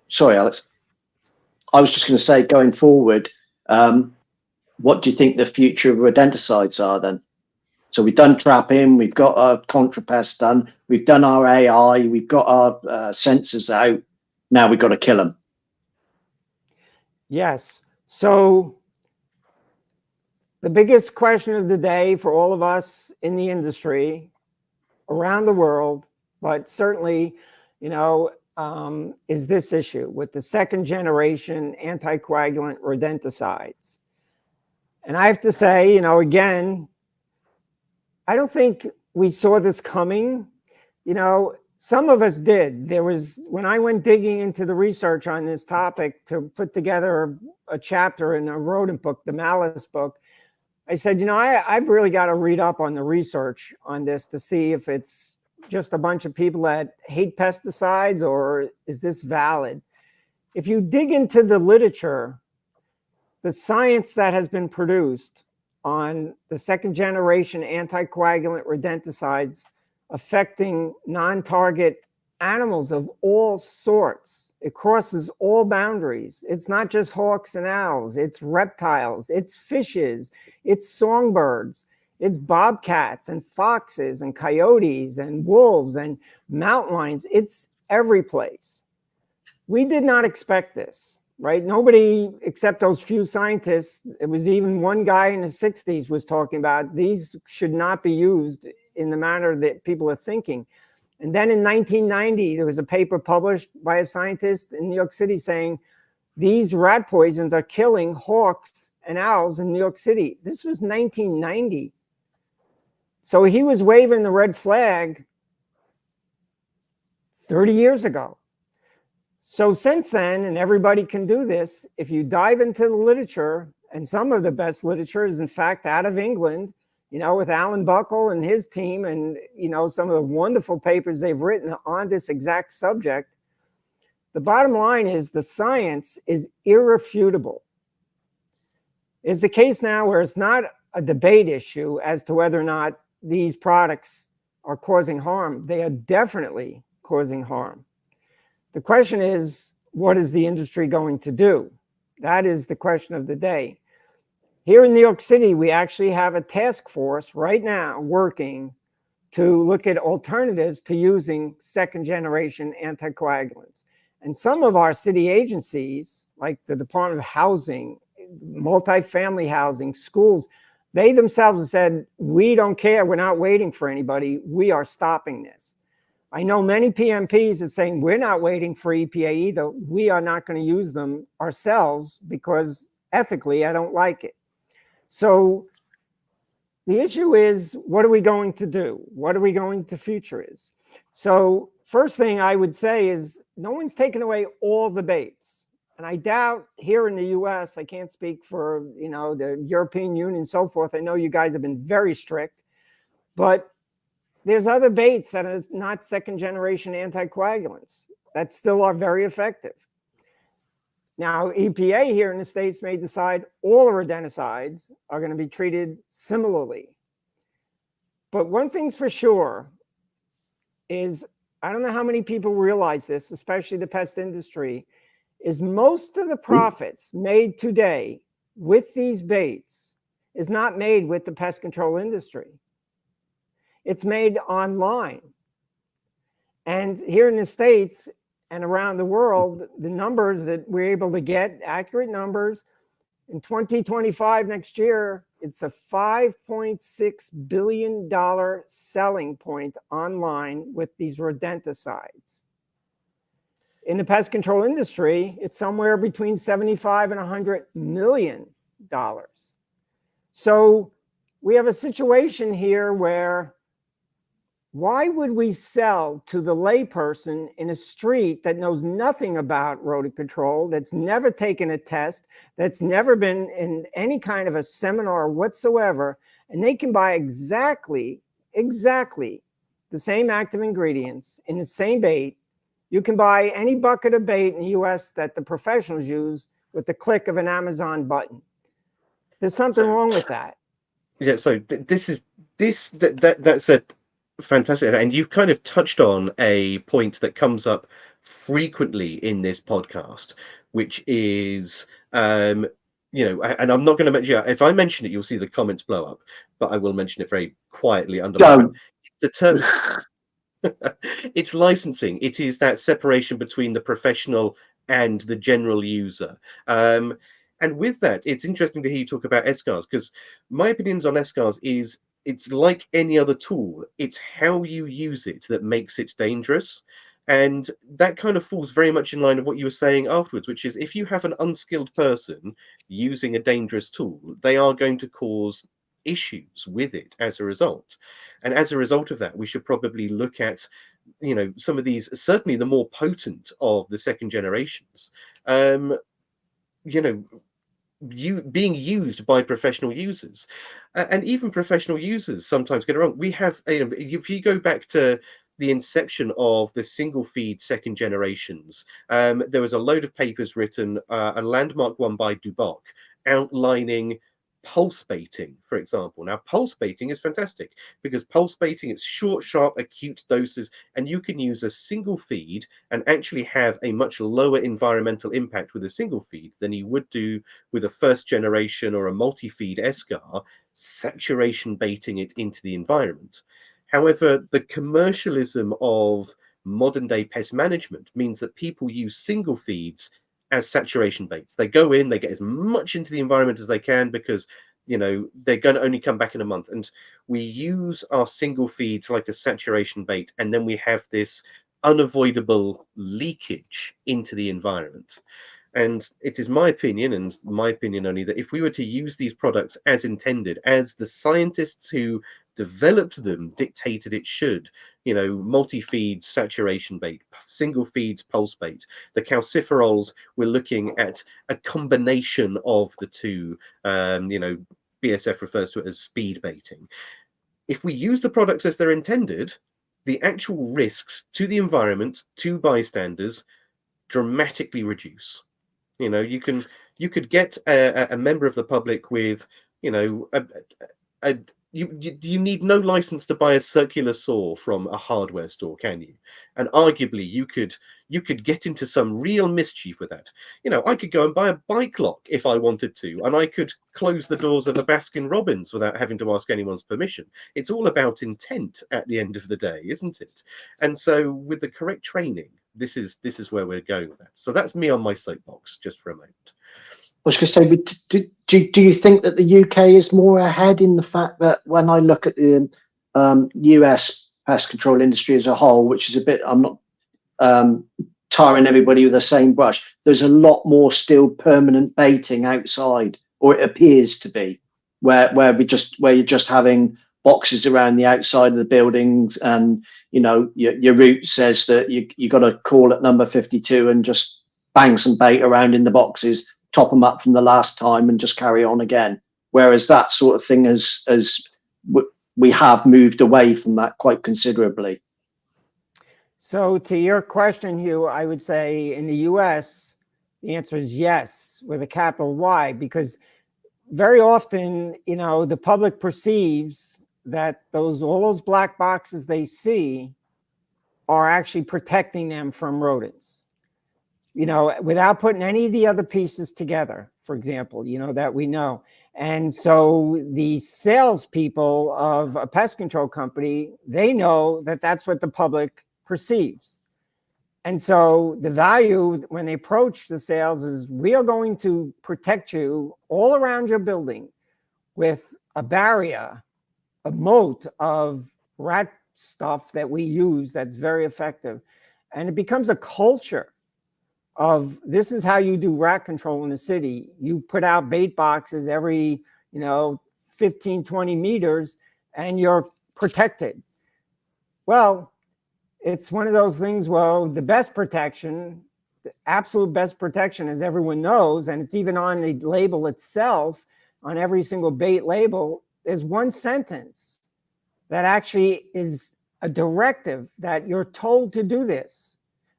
sorry, Alex. I was just going to say, going forward, what do you think the future of rodenticides are then? So we've done trapping, we've got our ContraPest done, we've done our AI, we've got our sensors out. Now we've got to kill them. Yes. So the biggest question of the day for all of us in the industry around the world, but certainly, is this issue with the second generation anticoagulant rodenticides. And I have to say, again, I don't think we saw this coming. Some of us did. When I went digging into the research on this topic to put together a chapter in a rodent book, the Malice book, I said, I've really got to read up on the research on this to see if it's just a bunch of people that hate pesticides, or is this valid? If you dig into the literature, the science that has been produced on the second generation anticoagulant rodenticides affecting non-target animals of all sorts. It crosses all boundaries. It's not just hawks and owls, it's reptiles, it's fishes, it's songbirds, it's bobcats and foxes and coyotes and wolves and mountain lions. It's every place. We did not expect this, right? Nobody except those few scientists. It was even one guy in the 60s was talking about these should not be used in the manner that people are thinking. And then in 1990, there was a paper published by a scientist in New York City saying these rat poisons are killing hawks and owls in New York City. This was 1990. So he was waving the red flag 30 years ago. So since then, and everybody can do this, if you dive into the literature, and some of the best literature is in fact out of England, with Alan Buckle and his team and, some of the wonderful papers they've written on this exact subject. The bottom line is the science is irrefutable. It's the case now where it's not a debate issue as to whether or not these products are causing harm. They are definitely causing harm. The question is, what is the industry going to do? That is the question of the day. Here in New York City, we actually have a task force right now working to look at alternatives to using second-generation anticoagulants. And some of our city agencies, like the Department of Housing, multifamily housing, schools, they themselves have said, we don't care, we're not waiting for anybody, we are stopping this. I know many PMPs are saying, we're not waiting for EPA either, we are not going to use them ourselves because ethically I don't like it. So the issue is, what are we going to do? What are we going to futurize? So first thing I would say is no one's taken away all the baits. And I doubt here in the US, I can't speak for, the European Union and so forth. I know you guys have been very strict, but there's other baits that is not second generation anticoagulants that still are very effective. Now, EPA here in the States may decide all rodenticides are going to be treated similarly. But one thing's for sure is, I don't know how many people realize this, especially the pest industry, is most of the profits made today with these baits is not made with the pest control industry. It's made online. And here in the States and around the world, the numbers that we're able to get, accurate numbers, in 2025 next year, it's a $5.6 billion selling point online with these rodenticides. In the pest control industry, it's somewhere between $75 and $100 million. So we have a situation here where why would we sell to the layperson in a street that knows nothing about rodent control, that's never taken a test, that's never been in any kind of a seminar whatsoever, and they can buy exactly the same active ingredients in the same bait? You can buy any bucket of bait in the US that the professionals use with the click of an Amazon button. There's something wrong with that. Yeah, so that's a fantastic, and you've kind of touched on a point that comes up frequently in this podcast, which is, and I'm not going to mention, if I mention it, you'll see the comments blow up, but I will mention it very quietly under my breath. The term, it's licensing. It is that separation between the professional and the general user. And with that, it's interesting to hear you talk about SCARs, because my opinions on SCARs is, it's like any other tool. It's how you use it that makes it dangerous. And that kind of falls very much in line with what you were saying afterwards, which is if you have an unskilled person using a dangerous tool, they are going to cause issues with it as a result. And as a result of that, we should probably look at, some of these, certainly the more potent of the second generations, being used by professional users, and even professional users sometimes get it wrong. We have, if you go back to the inception of the single feed second generations, there was a load of papers written, a landmark one by Duboc, outlining pulse baiting, for example. Now, pulse baiting is fantastic because pulse baiting, it's short, sharp, acute doses, and you can use a single feed and actually have a much lower environmental impact with a single feed than you would do with a first generation or a multi-feed SCAR, saturation baiting it into the environment. However, the commercialism of modern day pest management means that people use single feeds as saturation baits. They go in, they get as much into the environment as they can because they're going to only come back in a month, and we use our single feeds like a saturation bait, and then we have this unavoidable leakage into the environment. And it is my opinion, and my opinion only, that if we were to use these products as intended, as the scientists who developed them dictated it should, multi-feed saturation bait, single feeds pulse bait, the calciferols, we're looking at a combination of the two, BSF refers to it as speed baiting. If we use the products as they're intended, the actual risks to the environment, to bystanders, dramatically reduce. You know, you could get a member of the public with, you know, you need no license to buy a circular saw from a hardware store, can you? And arguably, you could get into some real mischief with that. You know, I could go and buy a bike lock if I wanted to, and I could close the doors of a Baskin Robbins without having to ask anyone's permission. It's all about intent at the end of the day, isn't it? And so, with the correct training, this is where we're going with that. So that's me on my soapbox, just for a moment. I was going to say, do you think that the UK is more ahead in the fact that when I look at the US pest control industry as a whole, which is a bit, I'm not tarring everybody with the same brush, there's a lot more still permanent baiting outside, or it appears to be, where you're just having boxes around the outside of the buildings, and you know your route says that you got to call at number 52 and just bang some bait around in the boxes, top them up from the last time, and just carry on again. Whereas that sort of thing we have moved away from that quite considerably. So to your question, Hugh, I would say in the US, the answer is yes, with a capital Y, because very often, you know, the public perceives that all those black boxes they see are actually protecting them from rodents. You know, without putting any of the other pieces together, for example, you know, that we know. And so the salespeople of a pest control company, they know that that's what the public perceives. And so the value when they approach the sales is, we are going to protect you all around your building with a barrier, a moat of rat stuff that we use that's very effective. And it becomes a culture of, this is how you do rat control in the city. You put out bait boxes every, 15, 20 meters, and you're protected. Well, it's one of those things, well, the best protection, the absolute best protection, as everyone knows, and it's even on the label itself, on every single bait label, is one sentence that actually is a directive that you're told to do this.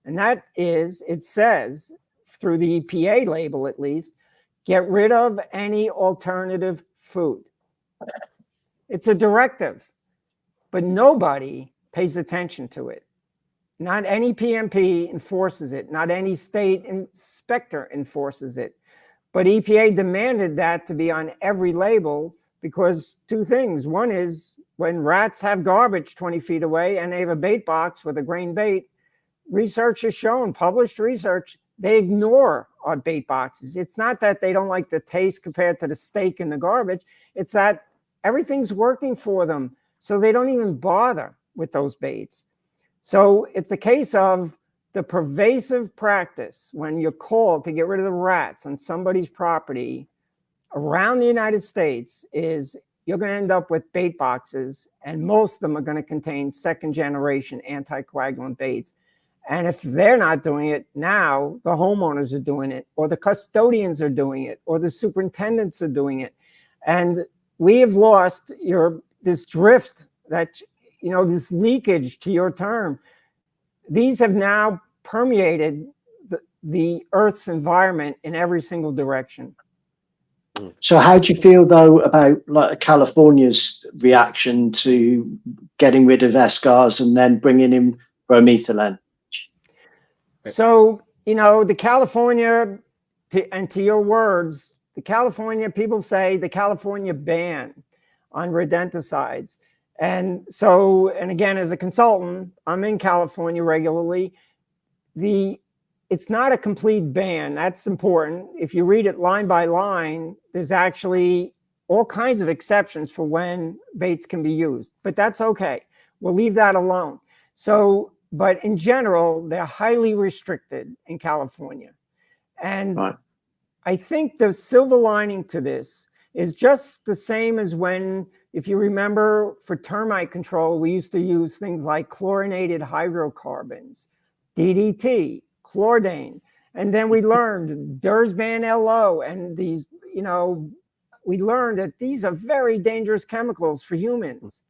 And that is, it says, through the EPA label at least, get rid of any alternative food. It's a directive, but nobody pays attention to it. Not any PMP enforces it. Not any state inspector enforces it. But EPA demanded that to be on every label because two things. One is, when rats have garbage 20 feet away and they have a bait box with a grain bait, research has shown, published research, they ignore our bait boxes. It's not that they don't like the taste compared to the steak in the garbage. It's that everything's working for them, so they don't even bother with those baits. So it's a case of the pervasive practice when you're called to get rid of the rats on somebody's property around the United States is, you're going to end up with bait boxes, and most of them are going to contain second generation anticoagulant baits. And if they're not doing it now, the homeowners are doing it, or the custodians are doing it, or the superintendents are doing it. And we have lost this drift, that, this leakage, to your term. These have now permeated the Earth's environment in every single direction. So how do you feel, though, about like California's reaction to getting rid of escars and then bringing in bromethylene? So, the California, to your words, the California, people say the California ban on rodenticides. And so, and again, as a consultant, I'm in California regularly. It's not a complete ban. That's important. If you read it line by line, there's actually all kinds of exceptions for when baits can be used, but that's okay. We'll leave that alone. So, but in general, they're highly restricted in California. And right. I think the silver lining to this is just the same as when, if you remember, for termite control, we used to use things like chlorinated hydrocarbons, DDT, chlordane. And then we learned Dursban LO and these, we learned that these are very dangerous chemicals for humans.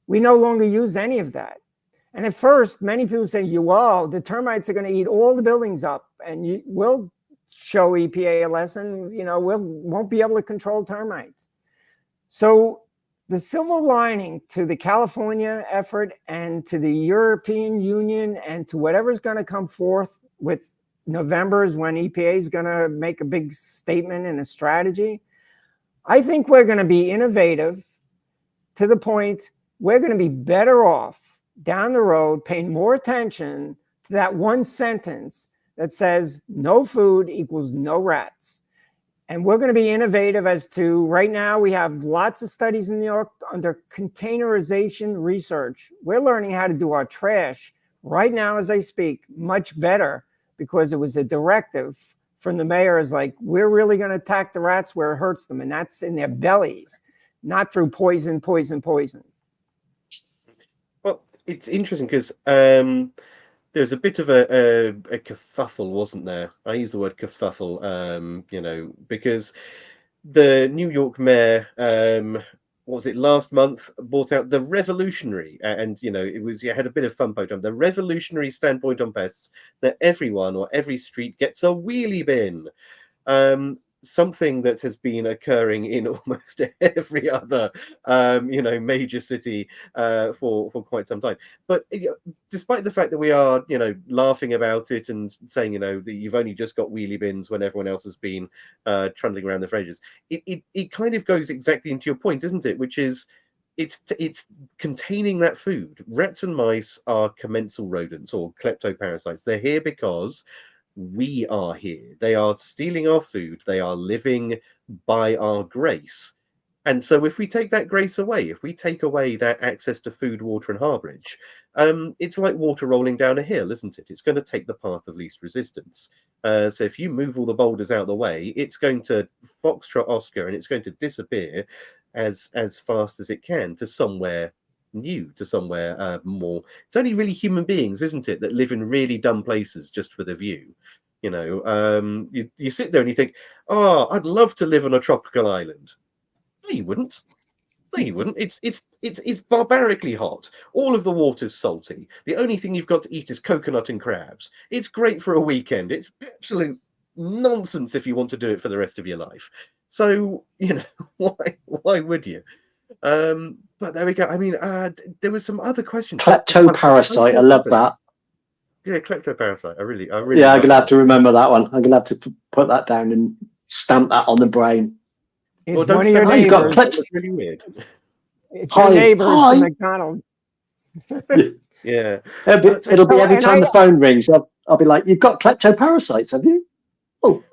We no longer use any of that. And at first, many people say, well, the termites are going to eat all the buildings up, and we'll show EPA a lesson, we won't be able to control termites. So the silver lining to the California effort and to the European Union and to whatever's going to come forth with November is when EPA is going to make a big statement and a strategy. I think we're going to be innovative to the point we're going to be better off down the road paying more attention to that one sentence that says no food equals no rats. And we're going to be innovative as to, right now we have lots of studies in New York under containerization research. We're learning how to do our trash right now as I speak much better, because it was a directive from the mayor, is like, we're really going to attack the rats where it hurts them, and that's in their bellies, not through poison. Well, it's interesting because there was a bit of a kerfuffle, wasn't there? I use the word kerfuffle, because the New York mayor, was it last month, brought out the revolutionary, and it had a bit of fun time, the revolutionary standpoint on pests, that everyone or every street gets a wheelie bin. Something that has been occurring in almost every other major city for quite some time. But despite the fact that we are laughing about it and saying that you've only just got wheelie bins when everyone else has been trundling around the fridges, it kind of goes exactly into your point, isn't it? Which is it's containing that food. Rats and mice are commensal rodents or kleptoparasites. They're here because we are here. They are stealing our food. They are living by our grace. And so if we take that grace away, if we take away that access to food, water, and harbourage, it's like water rolling down a hill, isn't it? It's going to take the path of least resistance. So if you move all the boulders out of the way, it's going to foxtrot Oscar, and it's going to disappear as fast as it can to somewhere new, to somewhere more. It's only really human beings, isn't it, that live in really dumb places just for the view. You sit there and you think, oh, I'd love to live on a tropical island. No, you wouldn't. No, you wouldn't. It's barbarically hot. All of the water's salty. The only thing you've got to eat is coconut and crabs. It's great for a weekend. It's absolute nonsense if you want to do it for the rest of your life. So why would you? But there we go. I mean, there was some other questions. Kleptoparasite. I love that. Yeah, kleptoparasite. I really. Yeah, I'm gonna have to remember that one. I'm gonna have to put that down and stamp that on the brain. Well, one of your neighbors. It's really weird. It's your neighbors from McDonald's. Yeah. It'll be every time the phone rings, I'll be like, "You've got kleptoparasites, have you?" Oh.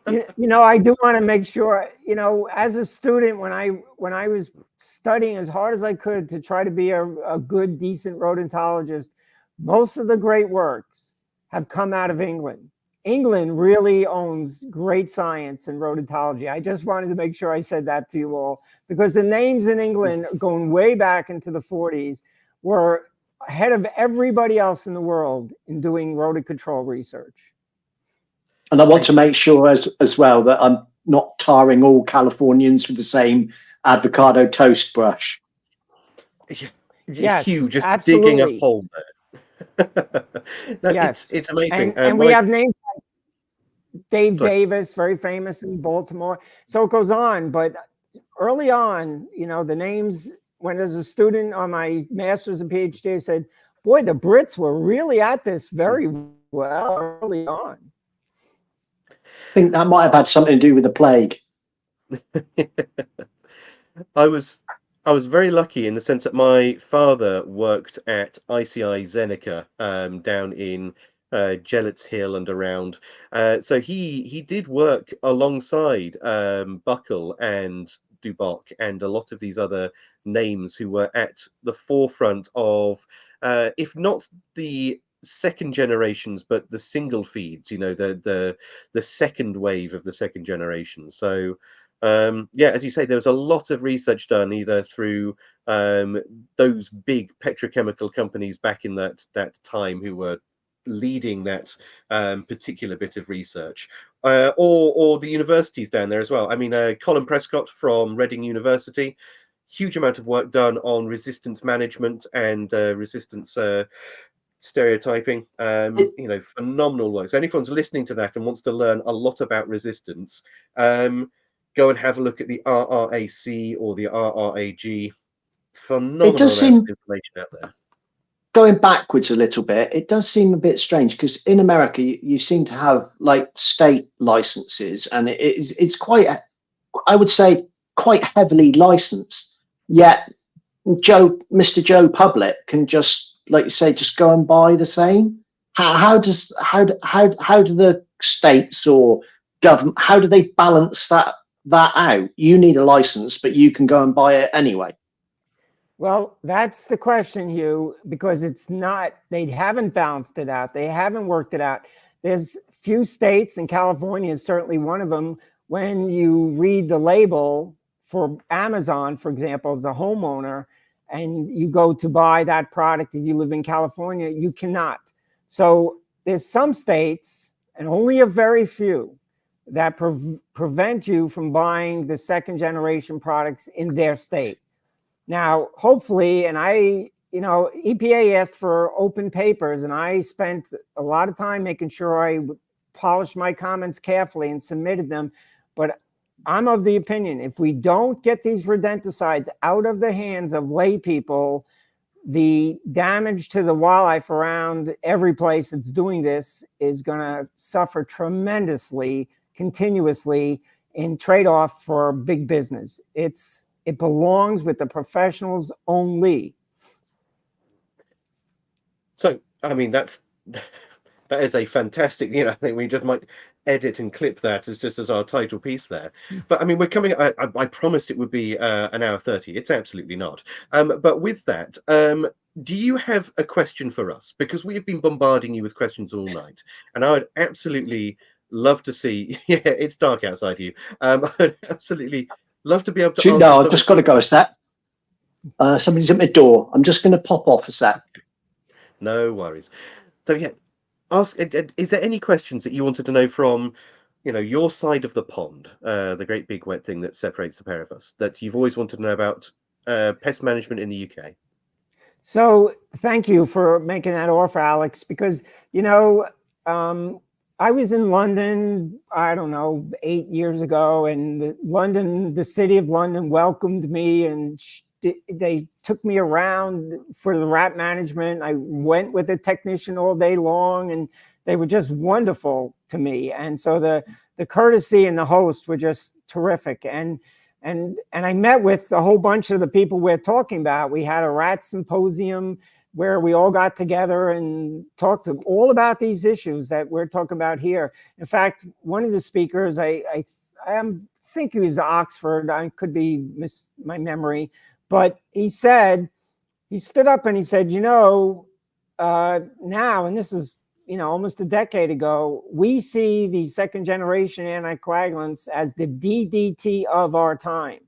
I do want to make sure, as a student, when I was studying as hard as I could to try to be a good, decent rodentologist, most of the great works have come out of England. England really owns great science and rodentology. I just wanted to make sure I said that to you all, because the names in England, going way back into the 40s, were ahead of everybody else in the world in doing rodent control research. And I want to make sure as well that I'm not tarring all Californians with the same avocado toast brush. Yes, Hugh, just absolutely. digging a hole there. Yes, it's amazing. And we have names like Dave Davis, very famous in Baltimore. So it goes on. But early on, the names, when as a student on my master's and PhD, I said, boy, the Brits were really at this very well early on. I think that might have had something to do with the plague. I was very lucky in the sense that my father worked at ICI Zeneca down in Gillett's Hill and around. So he did work alongside Buckle and Duboc and a lot of these other names who were at the forefront of, if not the second generations, but the single feeds, the second wave of the second generation. So as you say, there was a lot of research done either through those big petrochemical companies back in that time who were leading that particular bit of research, or the universities down there as well. I mean, Colin Prescott from Reading University, huge amount of work done on resistance management and resistance stereotyping. Phenomenal work. So anyone's listening to that and wants to learn a lot about resistance, go and have a look at the RRAC or the RRAG. Phenomenal amount of information out there. Going backwards a little bit, it does seem a bit strange because in America you seem to have like state licenses, and it's quite, I would say, quite heavily licensed. Yet Mr. Joe Public can just, like you say, just go and buy the same. How do the states or government, how do they balance that out? You need a license, but you can go and buy it anyway. Well, that's the question, Hugh, because it's not, they haven't balanced it out. They haven't worked it out. There's few states, and California is certainly one of them, when you read the label for Amazon, for example, as a homeowner, and you go to buy that product, if you live in California, you cannot. So there's some states, and only a very few, that prevent you from buying the second generation products in their state. Now, hopefully, and EPA asked for open papers, and I spent a lot of time making sure I polished my comments carefully and submitted them. But I'm of the opinion, if we don't get these rodenticides out of the hands of lay people, the damage to the wildlife around every place that's doing this is going to suffer tremendously, continuously, in trade-off for big business. It belongs with the professionals only. So, I mean, that is a fantastic, I think we just might edit and clip that as our title piece there. But I mean, we're coming, I promised it would be an hour 30. It's absolutely not. But with that, do you have a question for us? Because we have been bombarding you with questions all night, and I would absolutely love to see, yeah, it's dark outside you. I'd absolutely love to be able to answer. No, I've just got to go a sec. Somebody's at my door. I'm just going to pop off a sec. No worries. So yeah, is there any questions that you wanted to know from, your side of the pond, the great big wet thing that separates the pair of us, that you've always wanted to know about pest management in the UK? So thank you for making that offer, Alex, because, I was in London, I don't know, 8 years ago, and the city of London welcomed me, and they took me around for the rat management. I went with a technician all day long, and they were just wonderful to me. And so the courtesy and the host were just terrific. And I met with a whole bunch of the people we're talking about. We had a rat symposium where we all got together and talked all about these issues that we're talking about here. In fact, one of the speakers, I think he was Oxford, I could be my memory, but he stood up and he said, now, and this is, almost a decade ago, we see the second generation anticoagulants as the DDT of our time.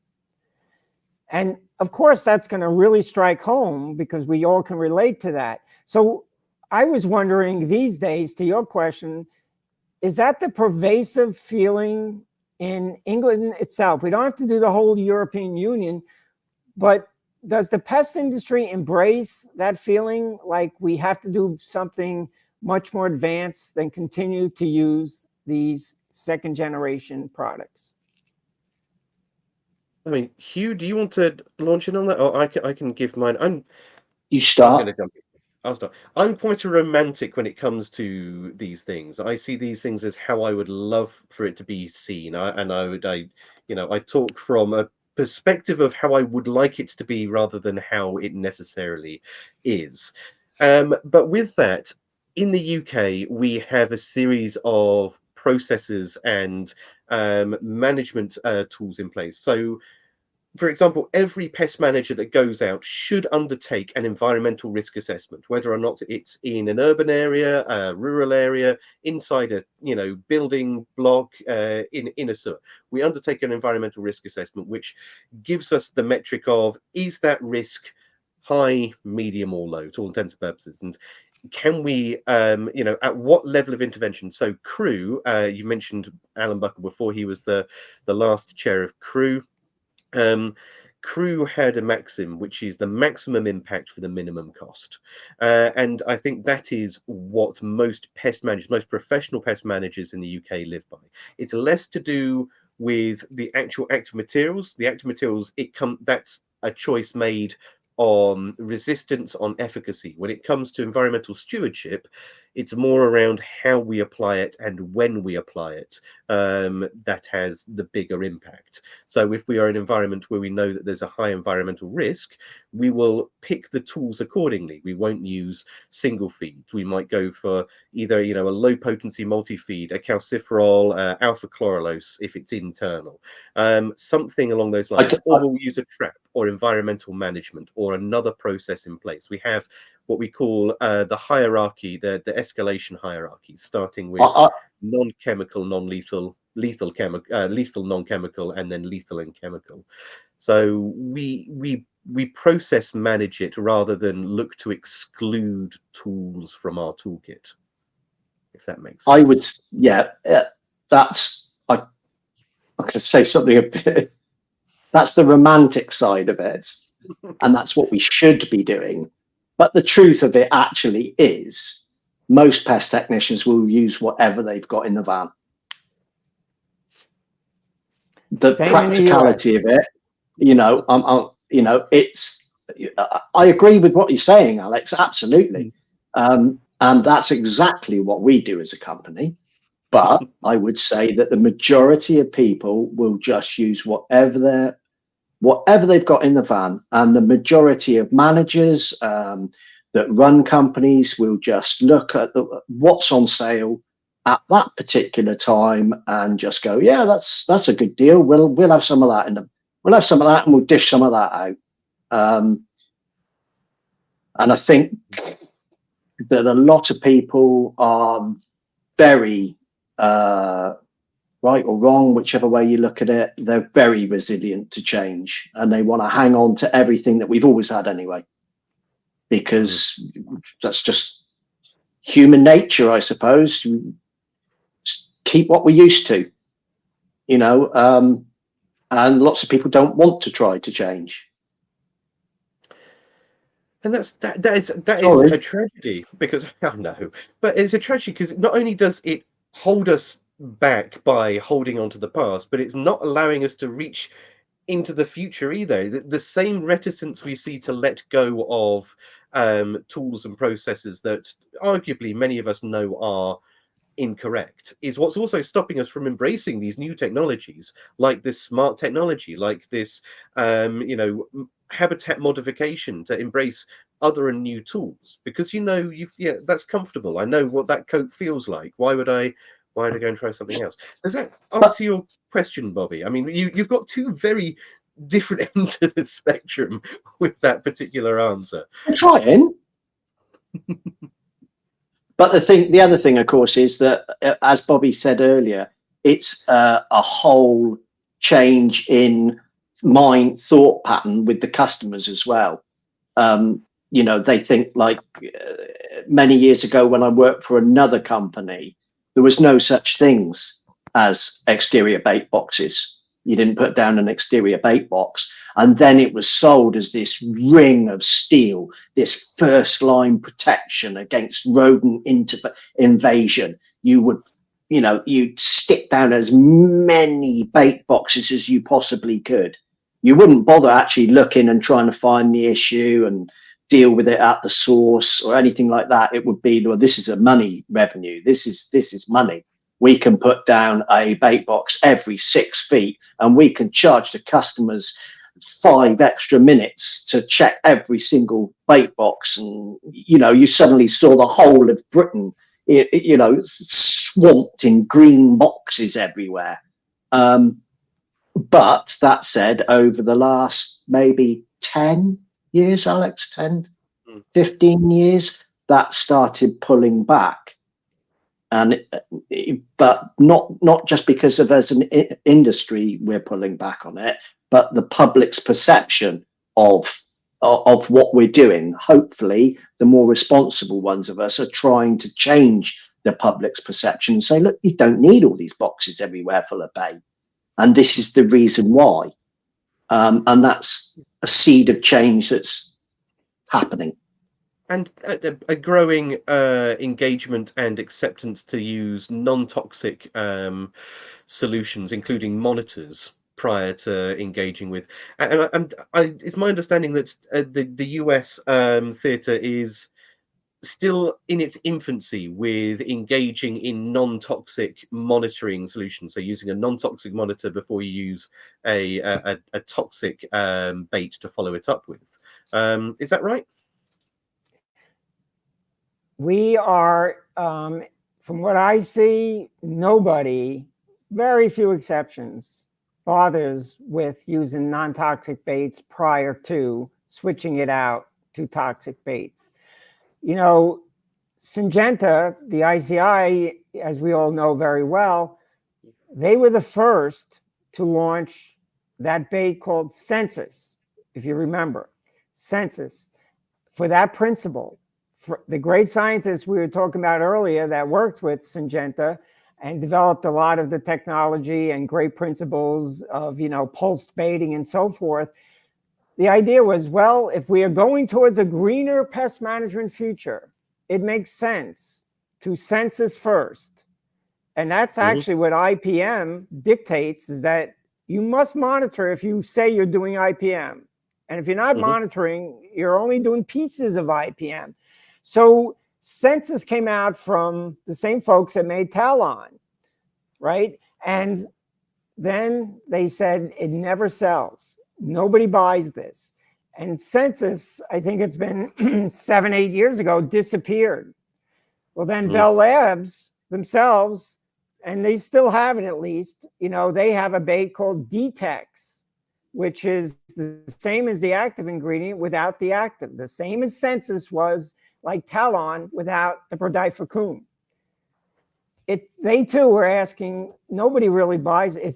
And of course, that's going to really strike home because we all can relate to that. So I was wondering these days, to your question, is that the pervasive feeling in England itself? We don't have to do the whole European Union, but does the pest industry embrace that feeling like we have to do something much more advanced than continue to use these second generation products? I mean, Hugh, do you want to launch in on that, or I can give mine? You start. I'll start. I'm quite a romantic when it comes to these things. I see these things as how I would love for it to be seen. I talk from a perspective of how I would like it to be rather than how it necessarily is. But with that, in the UK, we have a series of processes and management tools in place. So, for example, every pest manager that goes out should undertake an environmental risk assessment, whether or not it's in an urban area, a rural area, inside a building block, in a sewer. We undertake an environmental risk assessment, which gives us the metric of, is that risk high, medium, or low to all intents and purposes? And can we, at what level of intervention? So Crew, you mentioned Alan Buckle before. He was the last chair of Crew. Crew had a maxim, which is the maximum impact for the minimum cost. And I think that is what most pest managers, most professional pest managers in the UK live by. It's less to do with the actual active materials. The active materials, that's a choice made on resistance, on efficacy. When it comes to environmental stewardship, it's more around how we apply it and when we apply it that has the bigger impact. So if we are in an environment where we know that there's a high environmental risk, we will pick the tools accordingly. We won't use single feeds. We might go for either a low potency multi-feed, a calciferol, alpha chlorulose if it's internal, something along those lines, or we'll use a trap or environmental management or another process in place. We have what we call the hierarchy, the escalation hierarchy, starting with non-chemical, non-lethal, lethal, non-chemical, and then lethal and chemical. So we process manage it rather than look to exclude tools from our toolkit, if that makes sense. I would, that's, I'm going to say something a bit, that's the romantic side of it. And that's what we should be doing. But the truth of it actually is most pest technicians will use whatever they've got in the van. The practicality of it, it's, I agree with what you're saying, Alex, absolutely. And that's exactly what we do as a company. But I would say that the majority of people will just use whatever they've got in the van, and the majority of managers that run companies will just look at what's on sale at that particular time and just go, yeah, that's a good deal. We'll have some of that in them. We'll have some of that and we'll dish some of that out. And I think that a lot of people are very right or wrong, whichever way you look at it, they're very resilient to change, and they want to hang on to everything that we've always had anyway, because that's just human nature, I suppose. Keep what we're used to, and lots of people don't want to try to change. And that is a tragedy, because but it's a tragedy because not only does it hold us back by holding on to the past, but it's not allowing us to reach into the future either. The same reticence we see to let go of tools and processes that arguably many of us know are incorrect is what's also stopping us from embracing these new technologies, like this smart technology, like this habitat modification, to embrace other and new tools, because that's comfortable. I know what that coat feels like. Why would I go and try something else? Does that answer your question, Bobby? I mean, you've got two very different ends of the spectrum with that particular answer. I'm trying. But the other thing, of course, is that, as Bobby said earlier, it's a whole change in thought pattern with the customers as well. They think, like, many years ago when I worked for another company, there was no such things as exterior bait boxes. You didn't put down an exterior bait box. And then it was sold as this ring of steel, this first line protection against rodent invasion. You'd stick down as many bait boxes as you possibly could. You wouldn't bother actually looking and trying to find the issue and deal with it at the source or anything like that. It would be, well, this is a money revenue. This is money. We can put down a bait box every 6 feet, and we can charge the customers 5 extra minutes to check every single bait box. And, you suddenly saw the whole of Britain, swamped in green boxes everywhere. But that said, over the last maybe 10 years, Alex, 15 years, that started pulling back. But not just because of, as an industry, we're pulling back on it, but the public's perception of of what we're doing. Hopefully, the more responsible ones of us are trying to change the public's perception and say, look, you don't need all these boxes everywhere full of bait. And this is the reason why. And that's a seed of change that's happening. And a growing engagement and acceptance to use non-toxic solutions, including monitors, prior to engaging with. And it's my understanding that the US theatre is still in its infancy with engaging in non-toxic monitoring solutions. So using a non-toxic monitor before you use a toxic bait to follow it up with. Is that right? We are, from what I see, nobody, very few exceptions, bothers with using non-toxic baits prior to switching it out to toxic baits. You know, Syngenta, the ICI, as we all know very well, they were the first to launch that bait called Census, if you remember, Census, for that principle. For the great scientists we were talking about earlier that worked with Syngenta and developed a lot of the technology and great principles of, you know, pulsed baiting and so forth. The idea was, well, if we are going towards a greener pest management future, it makes sense to census first. And that's actually what IPM dictates, is that you must monitor if you say you're doing IPM. And if you're not monitoring, you're only doing pieces of IPM. So Census came out from the same folks that made Talon, right? And then they said it never sells. Nobody buys this. And Census, I think it's been 7, 8 years ago, disappeared. Well, then Bell Labs themselves, and they still have it at least, you know, they have a bait called Detex, which is the same as the active ingredient without the active. The same as Census was, like Talon, without the Prodiphacum. They too were asking, nobody really buys it.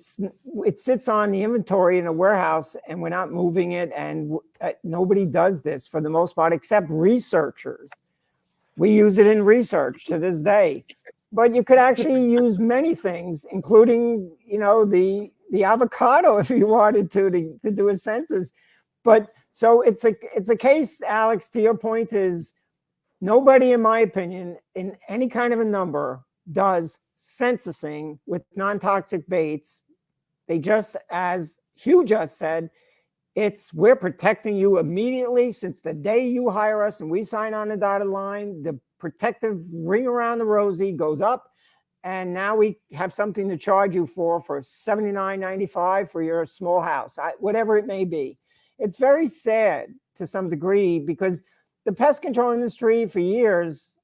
It sits on the inventory in a warehouse and we're not moving it, and nobody does this for the most part except researchers. We use it in research to this day, but you could actually use many things, including, you know, the avocado if you wanted to do a census. But so it's a case, Alex, to your point, is nobody, in my opinion, in any kind of a number does censusing with non-toxic baits. They just, as Hugh just said, we're protecting you immediately since the day you hire us and we sign on the dotted line. The protective ring around the rosy goes up, and now we have something to charge you for $79.95 for your small house, whatever it may be. It's very sad to some degree, because the pest control industry for years,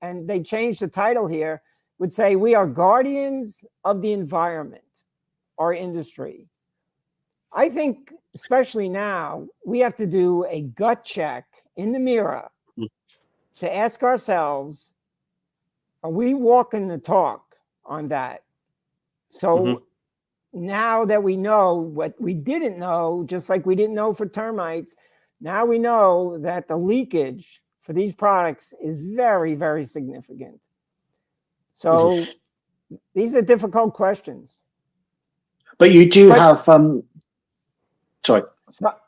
and they changed the title here, would say we are guardians of the environment, our industry. I think, especially now, we have to do a gut check in the mirror to ask ourselves, are we walking the talk on that? So now that we know what we didn't know, just like we didn't know for termites, now we know that the leakage for these products is very, very significant. So these are difficult questions. But you do have, sorry.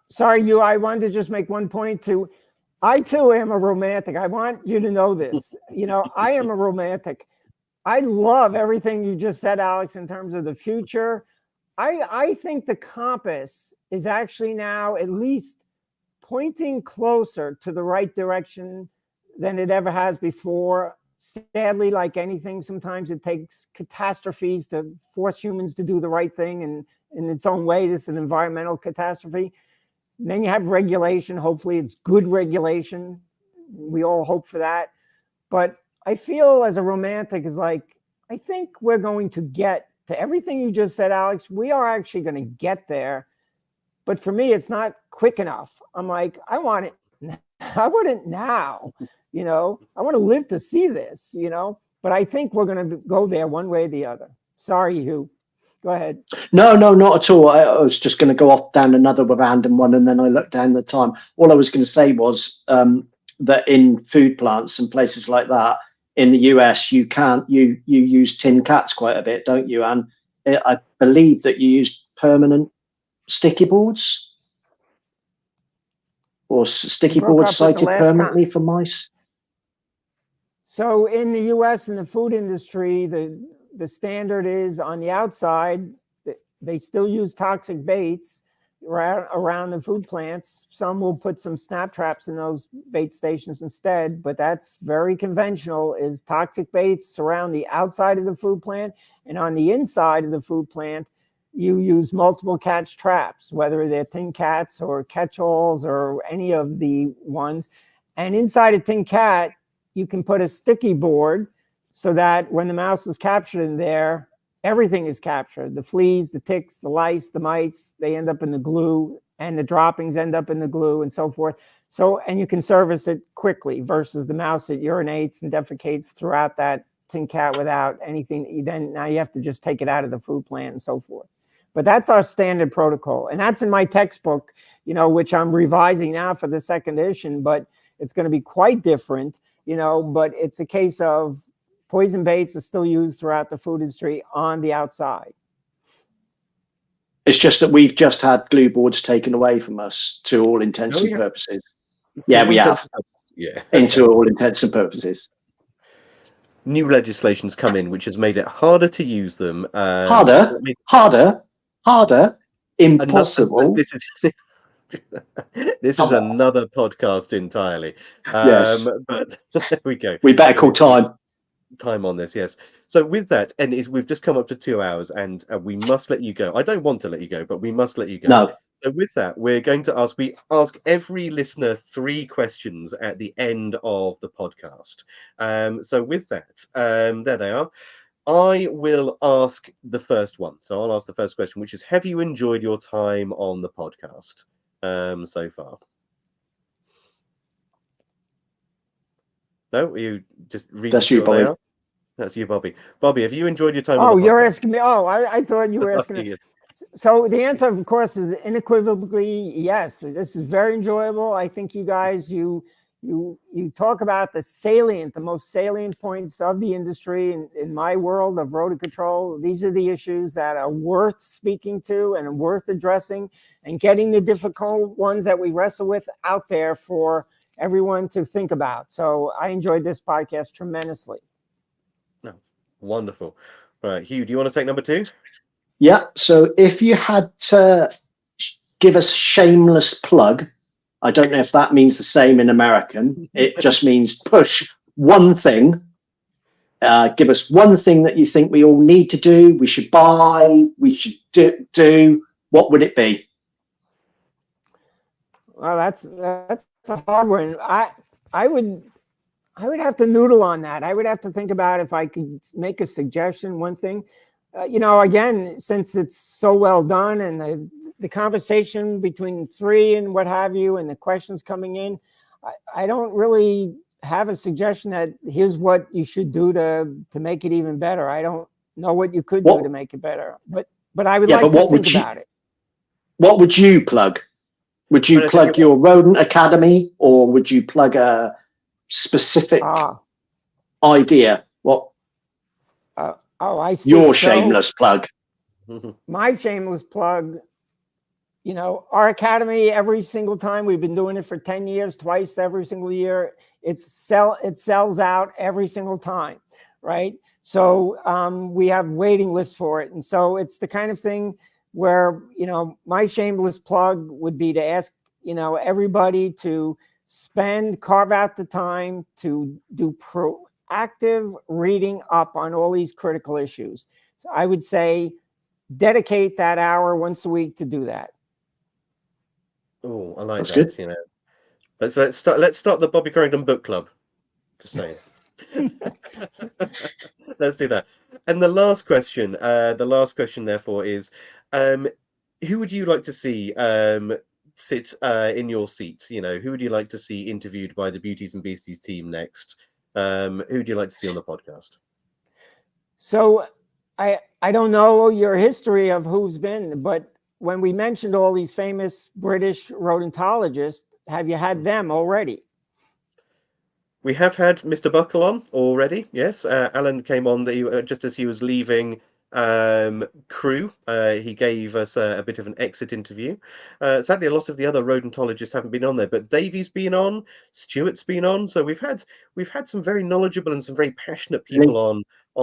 Sorry, I wanted to just make one point too. I too am a romantic. I want you to know this. You know, I am a romantic. I love everything you just said, Alex, in terms of the future. I think the compass is actually now at least pointing closer to the right direction than it ever has before. Sadly, like anything, sometimes it takes catastrophes to force humans to do the right thing. And in its own way, this is an environmental catastrophe. And then you have regulation. Hopefully it's good regulation. We all hope for that. But I feel as a romantic is like, I think we're going to get to everything you just said, Alex. We are actually going to get there. But for me, it's not quick enough. I'm like, I want it now. You know, I want to live to see this, you know, but I think we're going to go there one way or the other. Sorry, Hugh. Go ahead. No, not at all. I was just going to go off down another random one, and then I looked down the time. All I was going to say was that in food plants and places like that in the US, you use tin cats quite a bit, don't you? And I believe that you use permanent sticky boards or sticky boards sited permanently for mice. So in the US, in the food industry, the standard is on the outside, they still use toxic baits around the food plants. Some will put some snap traps in those bait stations instead, but that's very conventional, is toxic baits surround the outside of the food plant, and on the inside of the food plant, you use multiple catch traps, whether they're tin cats or catch-alls or any of the ones. And inside a tin cat, you can put a sticky board so that when the mouse is captured in there, everything is captured. The fleas, the ticks, the lice, the mites, they end up in the glue, and the droppings end up in the glue and so forth. So, and you can service it quickly versus the mouse that urinates and defecates throughout that tin cat without anything. Now you have to just take it out of the food plant and so forth. But that's our standard protocol. And that's in my textbook, which I'm revising now for the second edition, but it's going to be quite different, but it's a case of poison baits are still used throughout the food industry on the outside. It's just that we've just had glue boards taken away from us to all intents and purposes. Yeah, we have. Yeah. Into all intents and purposes. New legislation's come in, which has made it harder to use them. Harder, impossible. This is another podcast entirely. Yes. But there we go. We better call time on this, yes. So with that, and we've just come up to 2 hours, and we must let you go. I don't want to let you go, but we must let you go. No. So with that, we're going to ask every listener 3 questions at the end of the podcast. So with that, there they are. I will ask the first one. So I'll ask the first question, which is, have you enjoyed your time on the podcast so far? No, you just read. That's you, Bobby. That's you, Bobby. Bobby, have you enjoyed your time? Oh, on the you're podcast? asking me. Oh, I thought you were asking. Yes. So the answer, of course, is unequivocally yes. This is very enjoyable. I think you guys, you talk about the most salient points of the industry in my world of rodent control. These are the issues that are worth speaking to and worth addressing, and getting the difficult ones that we wrestle with out there for everyone to think about. So I enjoyed this podcast tremendously. Oh, wonderful. Right, Hugh, do you want to take number 2? Yeah. So if you had to give us shameless plug, I don't know if that means the same in American. It just means push one thing. Give us one thing that you think we all need to do, we should buy, we should do. What would it be? Well, that's a hard one. I would have to noodle on that. I would have to think about if I could make a suggestion, one thing. Again, since it's so well done, and the conversation between 3 and what have you, and the questions coming in, I don't really have a suggestion that here's what you should do to make it even better. I don't know what you could do to make it better, but I would like to think about it. What would you plug? Would you plug your rodent academy, or would you plug a specific idea? What? I see. Your shameless plug. My shameless plug. Our academy, every single time, we've been doing it for 10 years, twice every single year. It sells out every single time, right? So we have waiting lists for it. And so it's the kind of thing where, my shameless plug would be to ask, everybody to carve out the time to do proactive reading up on all these critical issues. So I would say dedicate that hour once a week to do that. Oh, I like That's that. Good. Let's start the Bobby Corrigan book club. Just saying. Let's do that. And the last question, therefore, is who would you like to see sit in your seat? Who would you like to see interviewed by the Beauties and Beasties team next? Who would you like to see on the podcast? So I don't know your history of who's been, but when we mentioned all these famous British rodentologists, have you had them already? We have had Mr. Buckle on already. Yes, Alan came on just as he was leaving Crew. He gave us a bit of an exit interview. Sadly, a lot of the other rodentologists haven't been on there, but Davey's been on, Stuart's been on. So we've had some very knowledgeable and some very passionate people on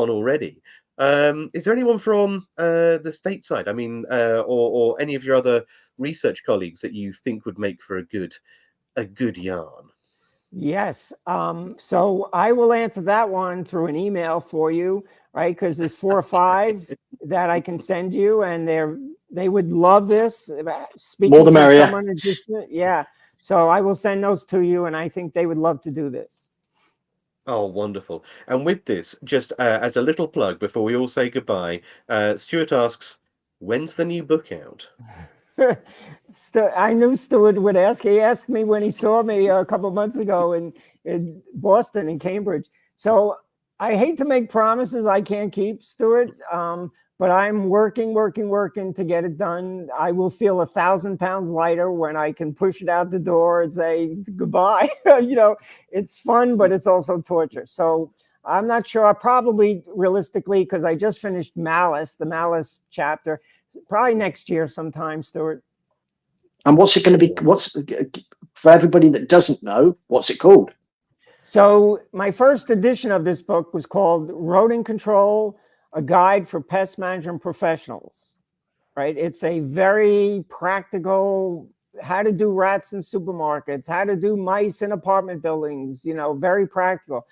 already. Is there anyone from the stateside? I mean, or any of your other research colleagues that you think would make for a good yarn? Yes. So I will answer that one through an email for you, right? Because there's 4 or 5 that I can send you, and they would love this. Speaking More the merrier. Someone yeah. So I will send those to you, and I think they would love to do this. Oh, wonderful. And with this, just as a little plug before we all say goodbye, Stuart asks, when's the new book out? I knew Stuart would ask. He asked me when he saw me a couple of months ago in Boston and Cambridge. So I hate to make promises I can't keep, Stuart, but I'm working to get it done. I will feel 1,000 pounds lighter when I can push it out the door and say goodbye. It's fun, but it's also torture. So I'm not sure. I probably, realistically, because I just finished the Malice chapter, probably next year sometime, Stuart. And what's it going to be? For everybody that doesn't know, what's it called? So my first edition of this book was called Rodent Control, a Guide for Pest Management Professionals, right? It's a very practical, how to do rats in supermarkets, how to do mice in apartment buildings, very practical.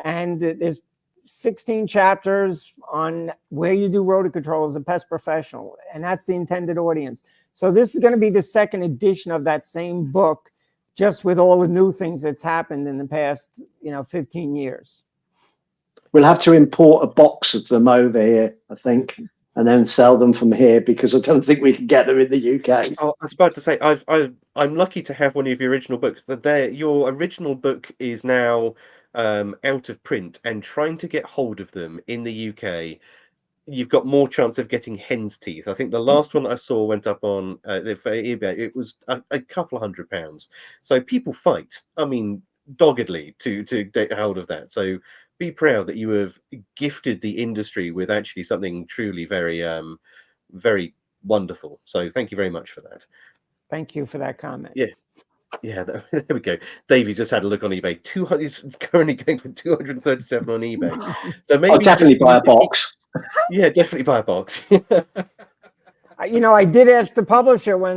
And there's 16 chapters on where you do rodent control as a pest professional, and that's the intended audience. So this is going to be the second edition of that same book, just with all the new things that's happened in the past, 15 years. We'll have to import a box of them over here, I think, and then sell them from here, because I don't think we can get them in the UK. Oh, I was about to say, I'm lucky to have one of your original books. Your original book is now out of print, and trying to get hold of them in the UK, you've got more chance of getting hen's teeth. I think the last one I saw went up on eBay. It was a couple of £100. So people fight, I mean, doggedly to get hold of that. So be proud that you have gifted the industry with actually something truly very, very wonderful. So thank you very much for that. Thank you for that comment. Yeah, there we go. Davey just had a look on eBay. He's currently going for 237 on eBay. So maybe I'll definitely buy a box. Yeah, definitely buy a box. I did ask the publisher when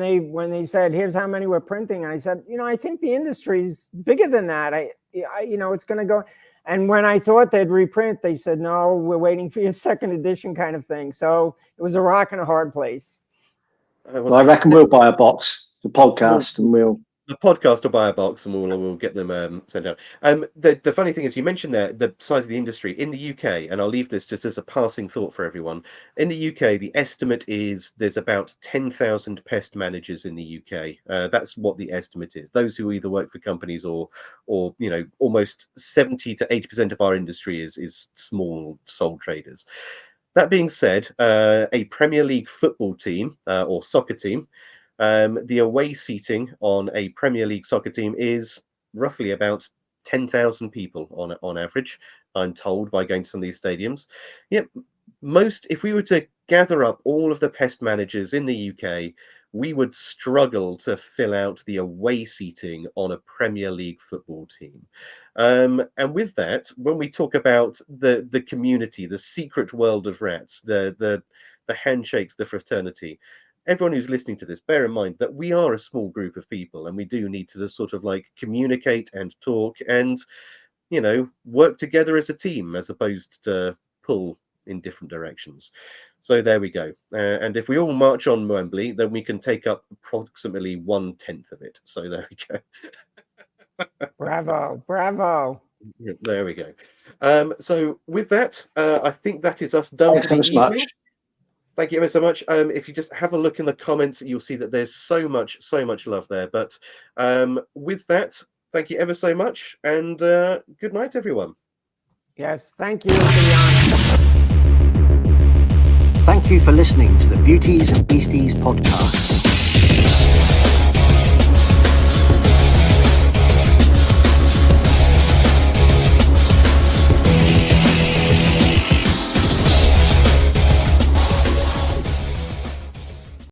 they said, here's how many we're printing. And I said, I think the industry's bigger than that. It's going to go. And when I thought they'd reprint, they said, no, we're waiting for your second edition kind of thing. So it was a rock and a hard place. Well, I reckon we'll buy a box, the podcast, and we'll... The podcast will buy a box, and we'll get them sent out. The funny thing is, you mentioned there the size of the industry in the UK, and I'll leave this just as a passing thought for everyone. In the UK, the estimate is there's about 10,000 pest managers in the UK. That's what the estimate is. Those who either work for companies or almost 70 to 80% of our industry is small sole traders. That being said, a Premier League football team or soccer team. The away seating on a Premier League soccer team is roughly about 10,000 people on average, I'm told, by going to some of these stadiums. Yep, if we were to gather up all of the pest managers in the UK, we would struggle to fill out the away seating on a Premier League football team. And with that, when we talk about the community, the secret world of rats, the handshakes, the fraternity, everyone who's listening to this, bear in mind that we are a small group of people, and we do need to sort of communicate and talk and, work together as a team as opposed to pull in different directions. So there we go. And if we all march on Wembley, then we can take up approximately 1/10 of it. So there we go. Bravo. There we go. So with that, I think that is us done. Thanks so much. Thank you ever so much. If you just have a look in the comments, you'll see that there's so much love there. But with that, thank you ever so much, and good night, everyone. Yes, thank you for the honor. Thank you for listening to the Beauties and Beasties podcast.